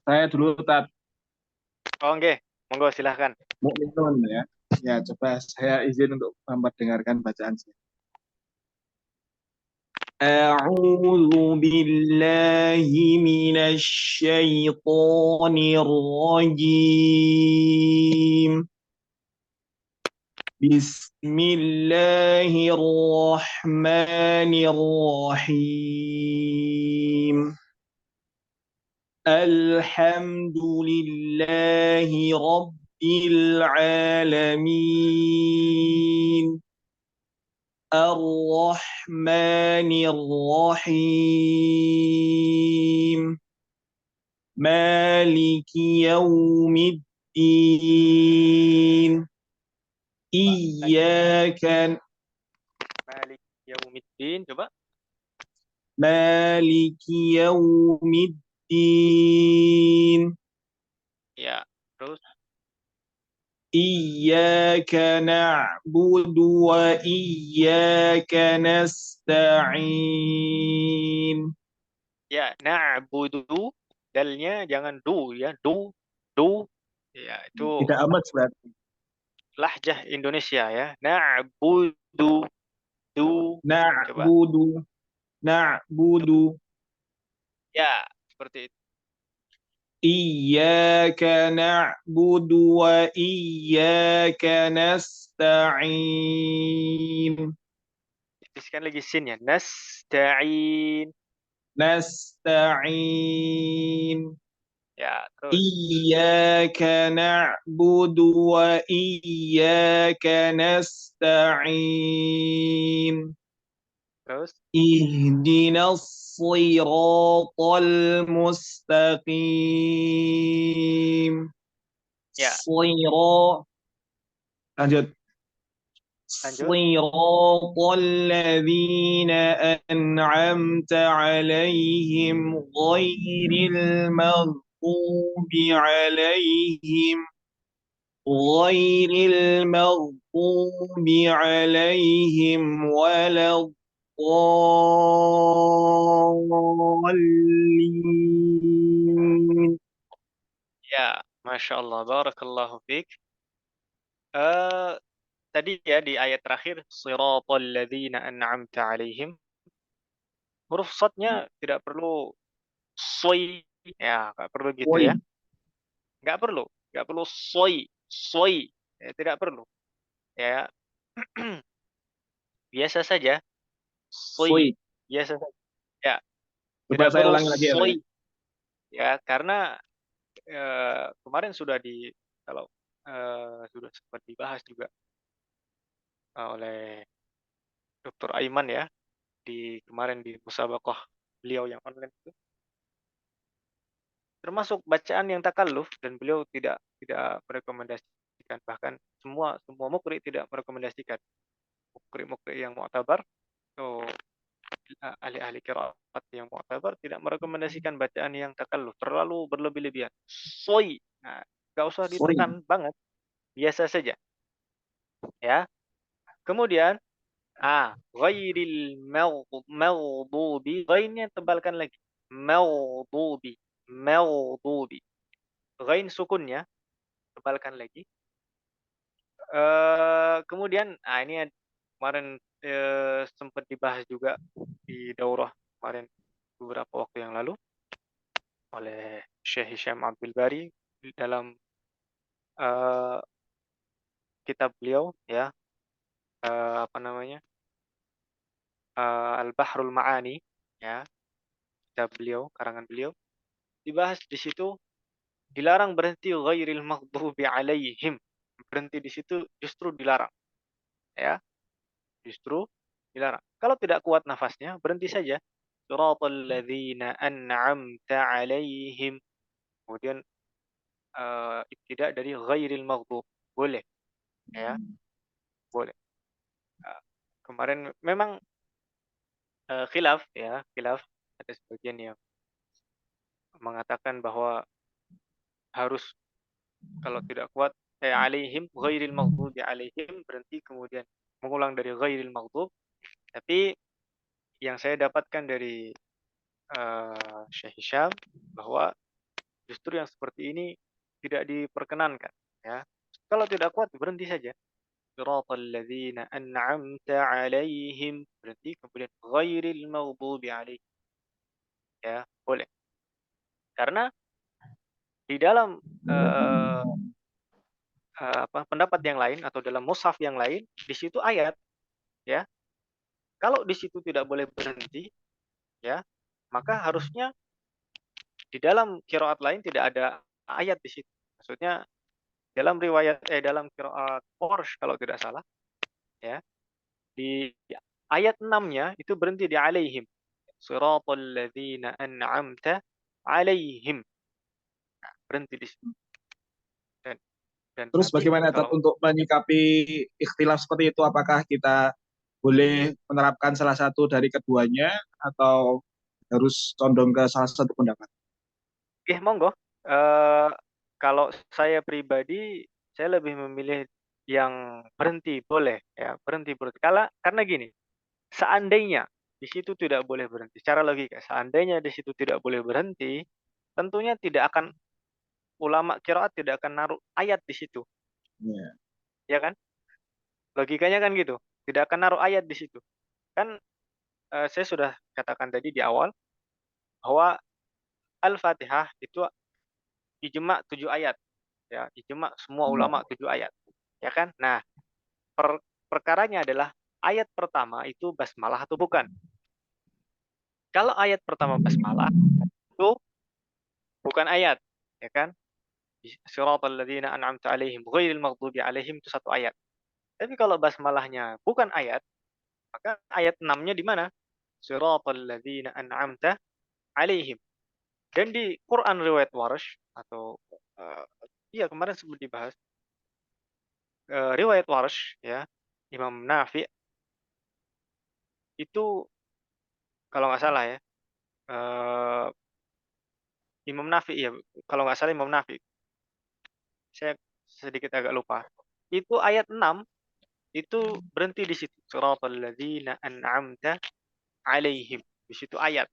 Saya dulu Tat, Oh, oke. Monggo silahkan. Mukminun ya. Ya, coba saya izin untuk memperdengarkan bacaan saya. أعوذ بالله من الشيطان الرجيم بسم الله الرحمن الرحيم الحمد لله رب العالمين الرحمن الرحيم مالك يوم الدين إياك Malik Yaumiddin. Coba. مالك يوم الدين Ya, terus. إياك نعبد وإياك نستعين Ya, na'budu. Dalnya jangan du ya. Du. Ya, itu tidak amat berarti lahjah Indonesia ya. Na'budu. Du. Coba. na'budu na'budu Ya, seperti itu. إياك نعبد وإياك نستعين Tipiskan lagi sin ya. Nasta'in. نستعين Ya, terus. إياك نعبد وإياك نستعين Terus. اهدنا الصراط المستقيم Ya, صراط lanjut lanjut. صراط الذين أنعمت عليهم غير المغضوب عليهم ولا الضالين Ya, Masya Allah. Barakallahu fiik. Eh, Tadi ya di ayat terakhir, Shiratal ladzina an'amta alaihim. Huruf shadnya tidak perlu soy. Ya, nggak perlu gitu Woi, ya. Nggak perlu. Nggak perlu soy. Soy. Ya, tidak perlu. Ya, biasa saja. soi. Soy. Biasa saja. Ya, Coba tidak saya perlu ulangi lagi ya, Pak ya. soy. Ya, karena kemarin sudah kalau sudah sempat dibahas juga oleh Dr. Aiman ya kemarin di musabaqah beliau yang online itu, termasuk bacaan yang takalluf, dan beliau tidak merekomendasikan, bahkan semua mukri tidak merekomendasikan, mukri yang mu'tabar atau ahli-ahli qiraat yang mu'tabar tidak merekomendasikan bacaan yang takalluf, terlalu berlebih-lebihan. Soi. Nah, nggak usah Soi. ditekan banget, biasa saja ya. Kemudian ghairil maghdubi, ghainnya tebalkan lagi. Maghdubi. Ghain sukunnya tebalkan lagi. Kemudian ini kemarin sempat dibahas juga di daurah kemarin beberapa waktu yang lalu oleh Syekh Hisham Abdul Bari dalam eh, kitab beliau ya, apa namanya, Al-Bahrul Ma'ani ya, kitab beliau, karangan beliau, dibahas di situ dilarang berhenti ghairil maghdubi alaihim. Berhenti di situ justru dilarang ya, justru dilarang. Kalau tidak kuat nafasnya, berhenti saja. Suratal ladzina an'amta alaihim. Kemudian ibtida dari ghairil maghdub. Boleh ya, boleh. Eh, Kemarin memang khilaf ya, khilaf, ada sebagian yang mengatakan bahwa harus kalau tidak kuat alaihim ghairil maghdubi alaihim, berhenti kemudian mengulang dari ghairil maghdub. Tapi yang saya dapatkan dari Syekh Hisham bahwa justru yang seperti ini tidak diperkenankan ya. Kalau tidak kuat berhenti saja. Siratal ladzina an'amta alaihim, berhenti kemudian ghairil maghdubi alaihim ya, boleh. Karena di dalam pendapat yang lain atau dalam mushaf yang lain di situ ayat ya. Kalau di situ tidak boleh berhenti ya, maka harusnya di dalam qiraat lain tidak ada ayat di situ. Maksudnya dalam riwayat dalam qiraat Warsh kalau tidak salah ya, di ayat 6-nya itu berhenti di alaihim. Siratal ladzina an'amta alaihim. Nah, berhenti di situ. Dan Terus mungkin bagaimana Tat, kalau untuk menyikapi ikhtilaf seperti itu? Apakah kita boleh menerapkan salah satu dari keduanya atau harus condong ke salah satu pendapat? monggo. Eh, Kalau saya pribadi, saya lebih memilih yang berhenti boleh ya, berhenti berhenti. Karena gini, seandainya di situ tidak boleh berhenti, secara logika, seandainya di situ tidak boleh berhenti, tentunya tidak akan ulama qiraat tidak akan naruh ayat di situ, Ya. ya kan? Logikanya kan gitu, tidak akan naruh ayat di situ. Kan saya sudah katakan tadi di awal bahwa Al-Fatihah itu ijma 7 ayat ya, ijma semua ulama 7 ayat, ya kan? Nah, perkaranya adalah ayat pertama itu basmalah atau bukan. Kalau ayat pertama basmalah itu bukan ayat, ya kan? Siratal ladzina an'amta alaihim ghairil maghdubi alaihim itu satu ayat. Tapi kalau basmalahnya bukan ayat, maka ayat 6-nya di mana? Siratal ladzina an'amta alaihim. Dan di Quran riwayat Warsh atau iya kemarin sempat dibahas riwayat Warsh ya, Imam Nafi itu kalau nggak salah ya, eh, Imam Nafi ya, kalau nggak salah Imam Nafi, saya sedikit agak lupa. Itu ayat 6 itu berhenti di situ. Suratal ladzina an'amta alaihim. Di situ ayat.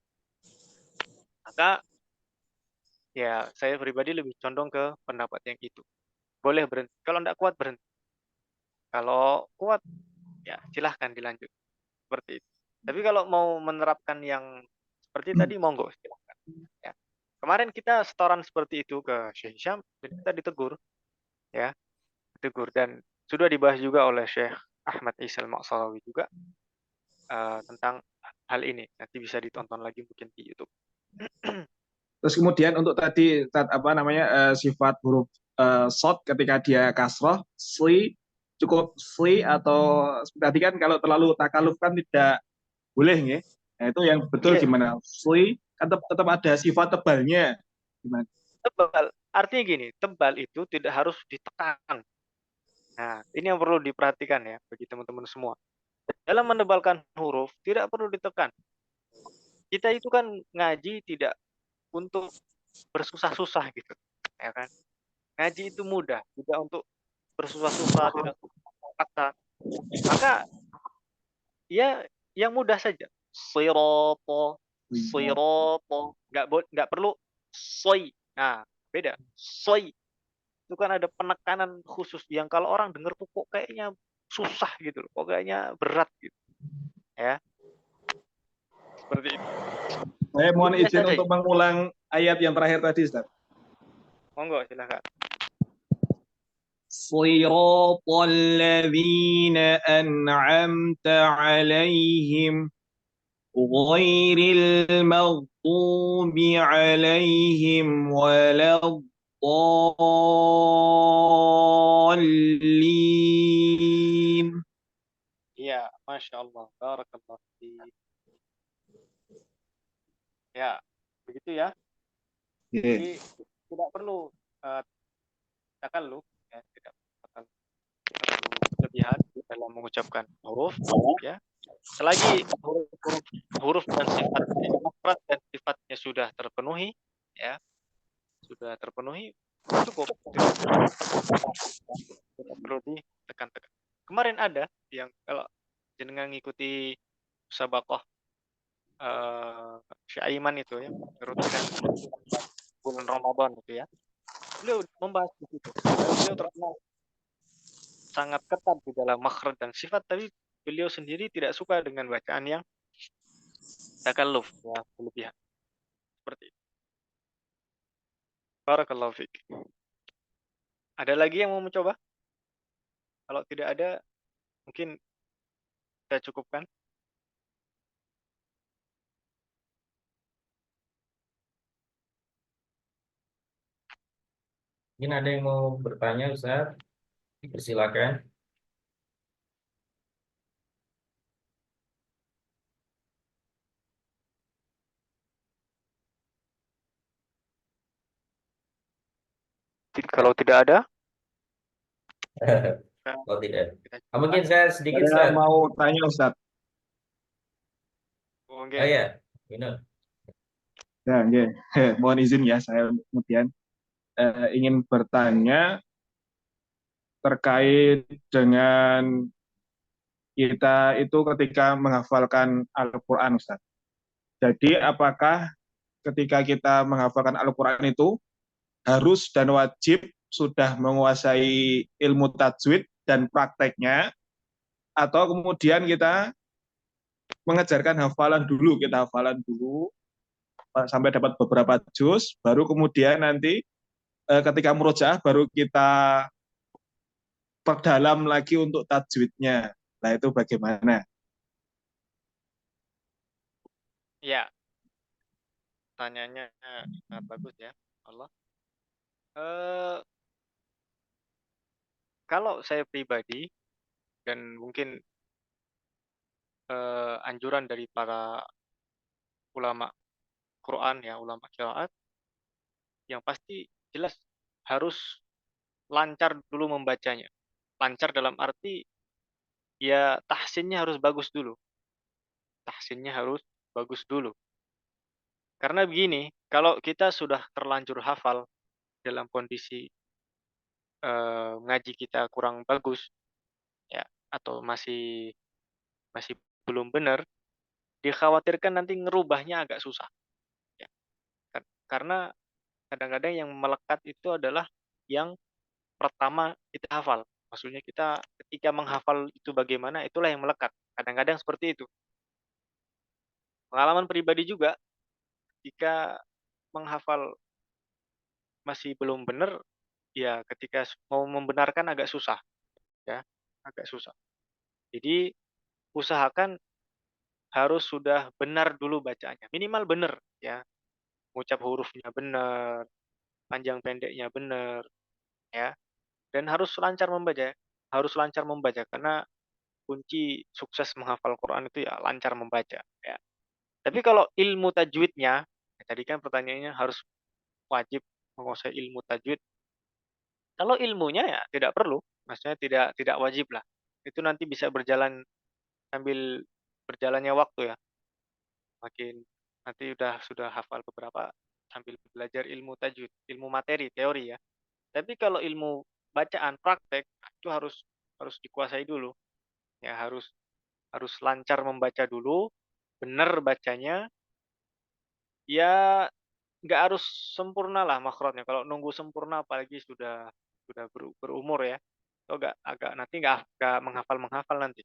Maka ya saya pribadi lebih condong ke pendapat yang itu. Boleh berhenti. Kalau tidak kuat berhenti. Kalau kuat ya silahkan dilanjut. Seperti itu. Tapi kalau mau menerapkan yang seperti tadi monggo silahkan. Ya. Kemarin kita setoran seperti itu ke Syekh Hisham dan kita ditegur ya, ditegur dan sudah dibahas juga oleh Syekh Ahmad Isal Maksalawi juga tentang hal ini. Nanti bisa ditonton lagi mungkin di YouTube. Terus kemudian untuk tadi apa namanya sifat huruf short ketika dia kasroh, sli, cukup sli atau tadi kan kalau terlalu takaluf kan tidak boleh nggih. Nah, itu yang betul Iya, gimana? Sli kan tetap ada sifat tebalnya. Gimana? tebal. Artinya gini, tebal itu tidak harus ditekan. Nah, ini yang perlu diperhatikan ya bagi teman-teman semua. Dalam menebalkan huruf tidak perlu ditekan. Kita itu kan ngaji tidak untuk bersusah-susah gitu, ya kan? Ngaji itu mudah, tidak untuk bersusah-susah, tidak untuk paksa. Maka ya yang mudah saja. Siroto, siroto, nggak perlu soy. Nah, beda. Soy itu kan ada penekanan khusus yang kalau orang dengar tuh kok kayaknya susah gitu loh, kok kayaknya berat gitu. Ya. Seperti itu. Saya mohon Biasa izin saja. untuk mengulang ayat yang terakhir tadi, Ustaz. Monggo silakan. صراط الذين أنعمت عليهم غير المغضوب عليهم ولا الضالين. Iya, Masya Allah. Barakallah. Ya, begitu ya. Jadi tidak perlu takalluf, ya, tidak perlu berlebihan dalam mengucapkan huruf, ya. Selagi huruf dan sifatnya, makhraj dan sifatnya sudah terpenuhi, ya, sudah terpenuhi, cukup. Tidak perlu ditekan-tekan. Kemarin ada yang kalau jenengan ngikuti musabaqah Syaiman itu ya, rutingan bulan Ramadan itu ya. Beliau membahas di situ. Beliau terkenal sangat ketat di dalam makhraj dan sifat, tapi beliau sendiri tidak suka dengan bacaan yang takalluf, ya, berlebihan. Seperti itu. Barakallahu fiik. Ada lagi yang mau mencoba? Kalau tidak ada, mungkin saya cukupkan. Mungkin ada yang mau bertanya, Ustaz? Persilakan. Kalau tidak ada, Kalau tidak. kita Mungkin saya sedikit, Saya Ustaz. mau tanya, Ustaz. Oh Oke. ya, Yunus. Ya, nggih. Mohon izin ya, saya kemudian ingin bertanya terkait dengan kita itu ketika menghafalkan Al-Quran, Ustaz. Jadi apakah ketika kita menghafalkan Al-Quran itu harus dan wajib sudah menguasai ilmu tajwid dan prakteknya, atau kemudian kita mengejarkan hafalan dulu, kita hafalan dulu sampai dapat beberapa juz, baru kemudian nanti ketika murojaah baru kita perdalam lagi untuk tajwidnya. Nah, itu bagaimana? Ya, tanyanya sangat bagus ya, Allah. Kalau saya pribadi dan mungkin anjuran dari para ulama Quran ya, ulama qiraat, yang pasti jelas harus lancar dulu membacanya. Lancar dalam arti ya tahsinnya harus bagus dulu. Tahsinnya harus bagus dulu. Karena begini, kalau kita sudah terlanjur hafal dalam kondisi ngaji kita kurang bagus ya, atau masih masih belum benar, dikhawatirkan nanti ngerubahnya agak susah ya. Karena kadang-kadang yang melekat itu adalah yang pertama kita hafal. Maksudnya kita ketika menghafal itu bagaimana, itulah yang melekat. Kadang-kadang seperti itu. Pengalaman pribadi juga, jika menghafal masih belum benar, ya ketika mau membenarkan agak susah, ya, agak susah. Jadi usahakan harus sudah benar dulu bacaannya, minimal benar, ya, mengucap hurufnya benar, panjang pendeknya benar, ya, dan harus lancar membaca karena kunci sukses menghafal Quran itu ya lancar membaca, ya. Tapi kalau ilmu tajwidnya, ya tadi kan pertanyaannya harus wajib menguasai ilmu tajwid. Kalau ilmunya ya tidak perlu, maksudnya tidak wajib lah. Itu nanti bisa berjalan sambil berjalannya waktu ya. Makin nanti sudah hafal beberapa sambil belajar ilmu tajwid, ilmu materi, teori ya. Tapi kalau ilmu bacaan praktek itu harus dikuasai dulu. Ya harus lancar membaca dulu, benar bacanya. Ya nggak harus sempurna lah makhrajnya. Kalau nunggu sempurna apalagi sudah berumur ya. Itu agak nanti nggak menghafal nanti.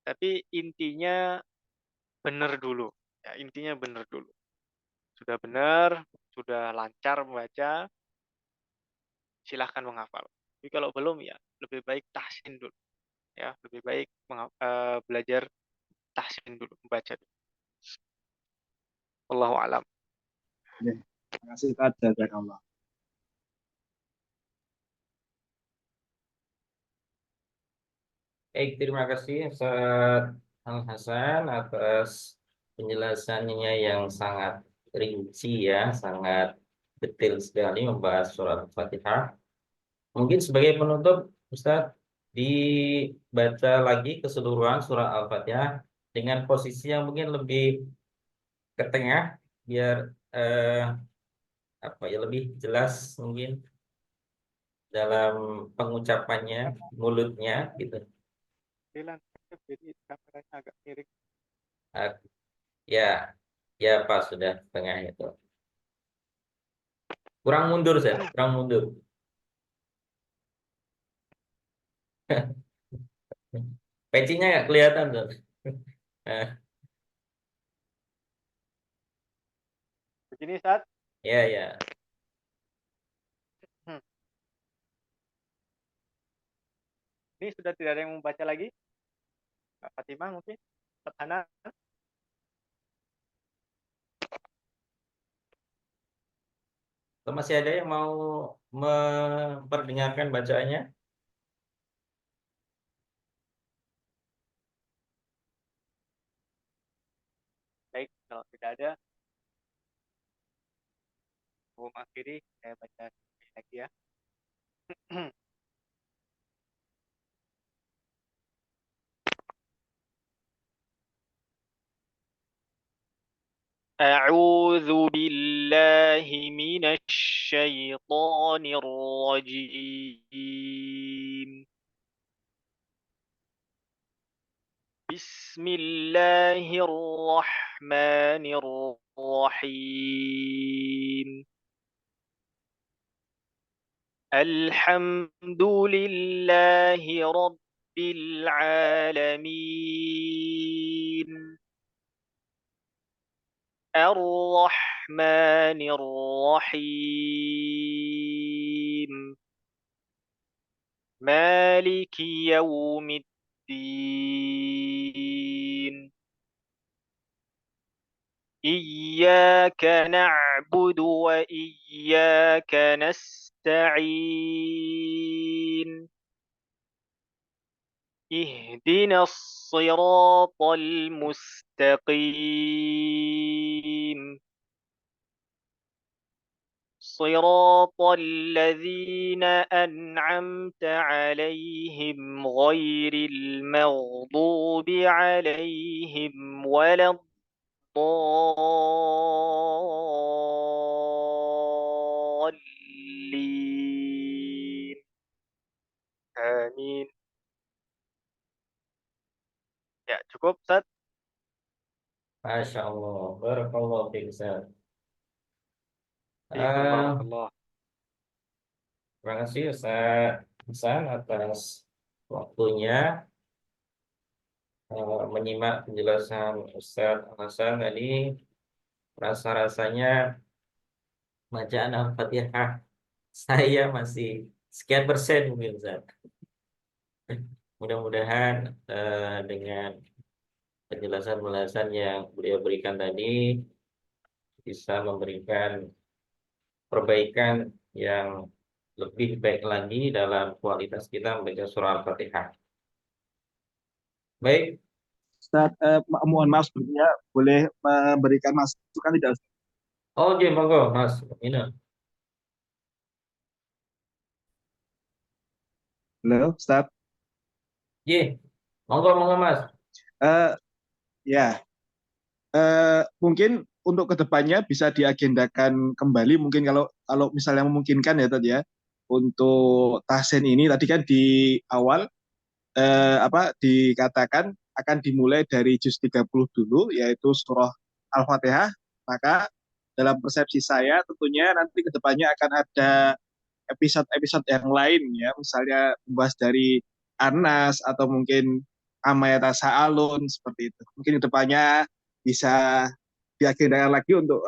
Tapi intinya benar dulu. Ya, intinya benar dulu. Sudah benar, sudah lancar membaca, silahkan menghafal. Tapi kalau belum ya lebih baik tahsin dulu. Ya, lebih baik belajar tahsin dulu, membaca dulu. Wallahu alam. Ya, terima kasih Ustaz. Jazakallah. Baik, terima kasih Ustaz Al Hasan atas penjelasannya yang sangat rinci ya, sangat detail sekali membahas surat Al-Fatihah. Mungkin sebagai penutup, Ustaz, dibaca lagi keseluruhan surah Al-Fatihah dengan posisi yang mungkin lebih ke tengah, biar eh, apa ya lebih jelas mungkin dalam pengucapannya, mulutnya gitu. Dilan, jadi kameranya agak miring. Ah, ya, ya Pak sudah tengah itu. Kurang mundur, saya, kurang mundur. Pecinya nggak kelihatan tuh. Nah, Begini saat, ya ya. ini sudah tidak ada yang membaca lagi. Kak Fatimah mungkin, Ustaz Hana. Atau masih ada yang mau memperdengarkan bacaannya? Baik, kalau tidak ada, aku mengakhiri, saya baca lagi ya. أعوذ بالله من الشيطان الرجيم. بسم الله الرحمن الرحيم. الحمد لله رب العالمين. الرحمن الرحيم. مالك يوم الدين. إياك نعبد وإياك نستعين. اهدنا الصراط المستقيم. صراط الذين أنعمت عليهم غير المغضوب عليهم ولا الضالين. آمين. Ya, cukup, Ustaz. Masya Allah, barakallah fiik, Ustaz. Fiikum Ah, barakallah. terima kasih Ustaz Hasan atas waktunya menyimak penjelasan Ustaz Hasan tadi. Rasa-rasanya bacaan Al-Fatihah saya masih sekian persen mungkin Ustaz. Mudah-mudahan dengan penjelasan-penjelasan yang beliau berikan tadi bisa memberikan perbaikan yang lebih baik lagi dalam kualitas kita membaca surah Al-Fatihah. Baik, Ustaz, mohon maaf sebelumnya, boleh memberikan masukan tidak Ustaz? oke, monggo Mas Ino. Halo, Ustaz. Ye, monggo monggo Mas. Eh, ya, mungkin untuk kedepannya bisa diagendakan kembali, mungkin kalau kalau misalnya memungkinkan ya tadi ya, untuk tahsin ini tadi kan di awal apa dikatakan akan dimulai dari juz 30 dulu, yaitu surah Al-Fatihah. Maka dalam persepsi saya tentunya nanti kedepannya akan ada episode-episode yang lain ya, misalnya membahas dari Anas atau mungkin Amayata Sa'alun seperti itu. Mungkin kedepannya bisa diagendakan lagi untuk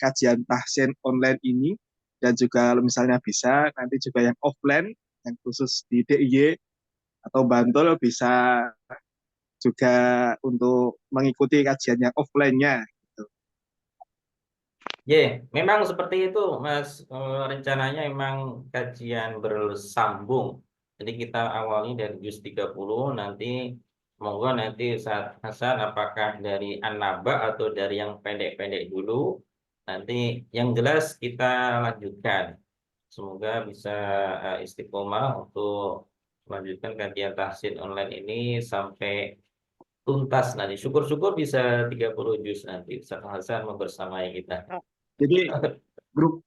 kajian tahsin online ini, dan juga kalau misalnya bisa nanti juga yang offline yang khusus di DIY atau Bantul bisa juga untuk mengikuti kajian yang offline-nya gitu. Memang seperti itu, Mas. Rencananya memang kajian bersambung. Jadi kita awali dari juz 30, nanti monggo nanti saat Hasan apakah dari An-Naba atau dari yang pendek-pendek dulu. Nanti yang jelas kita lanjutkan. Semoga bisa istiqomah untuk melanjutkan kajian tahsin online ini sampai tuntas nanti. Syukur-syukur bisa 30 juz nanti. Ustaz Hasan membersamai kita. Jadi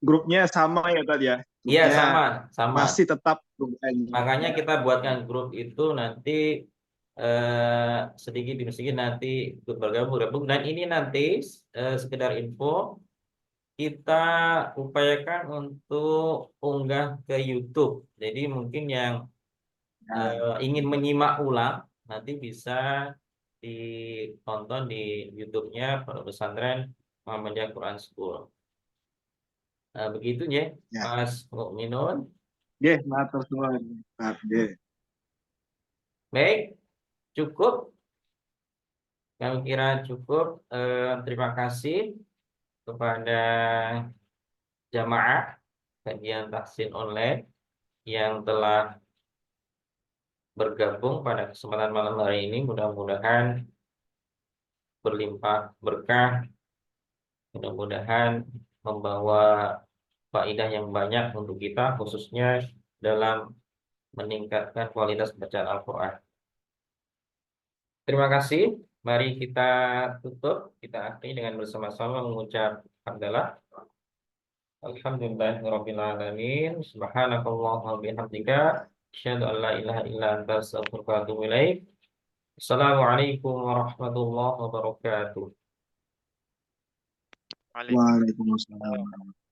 grupnya sama ya tadi ya. Iya, Grupnya sama. masih tetap grup lainnya. Makanya kita buatkan grup itu nanti sedikit demi sedikit nanti bergabung. Dan ini nanti sekedar info, kita upayakan untuk unggah ke YouTube. Jadi mungkin yang ingin menyimak ulang nanti bisa ditonton di YouTube-nya Pondok Pesantren Muhammadiyah Quran School. Begitu ya, Ya. Mas Mukminun. Nggih, matur suwun. Nggih. Baik, cukup. Kami kira cukup. Terima kasih kepada jamaah kajian tahsin online yang telah bergabung pada kesempatan malam hari ini. Mudah-mudahan berlimpah berkah, mudah-mudahan membawa faedah yang banyak untuk kita, khususnya dalam meningkatkan kualitas bacaan Al-Quran. Terima kasih. Mari kita tutup, kita akhiri dengan bersama-sama mengucap hamdalah. Alhamdulillahirabbil alamin. Subhanakallahumma wa bihamdika asyhadu an la ilaha illa anta astaghfiruka wa atubu ilaik. Assalamualaikum warahmatullahi wabarakatuh. Waalaikumsalam. Waalaikumsalam.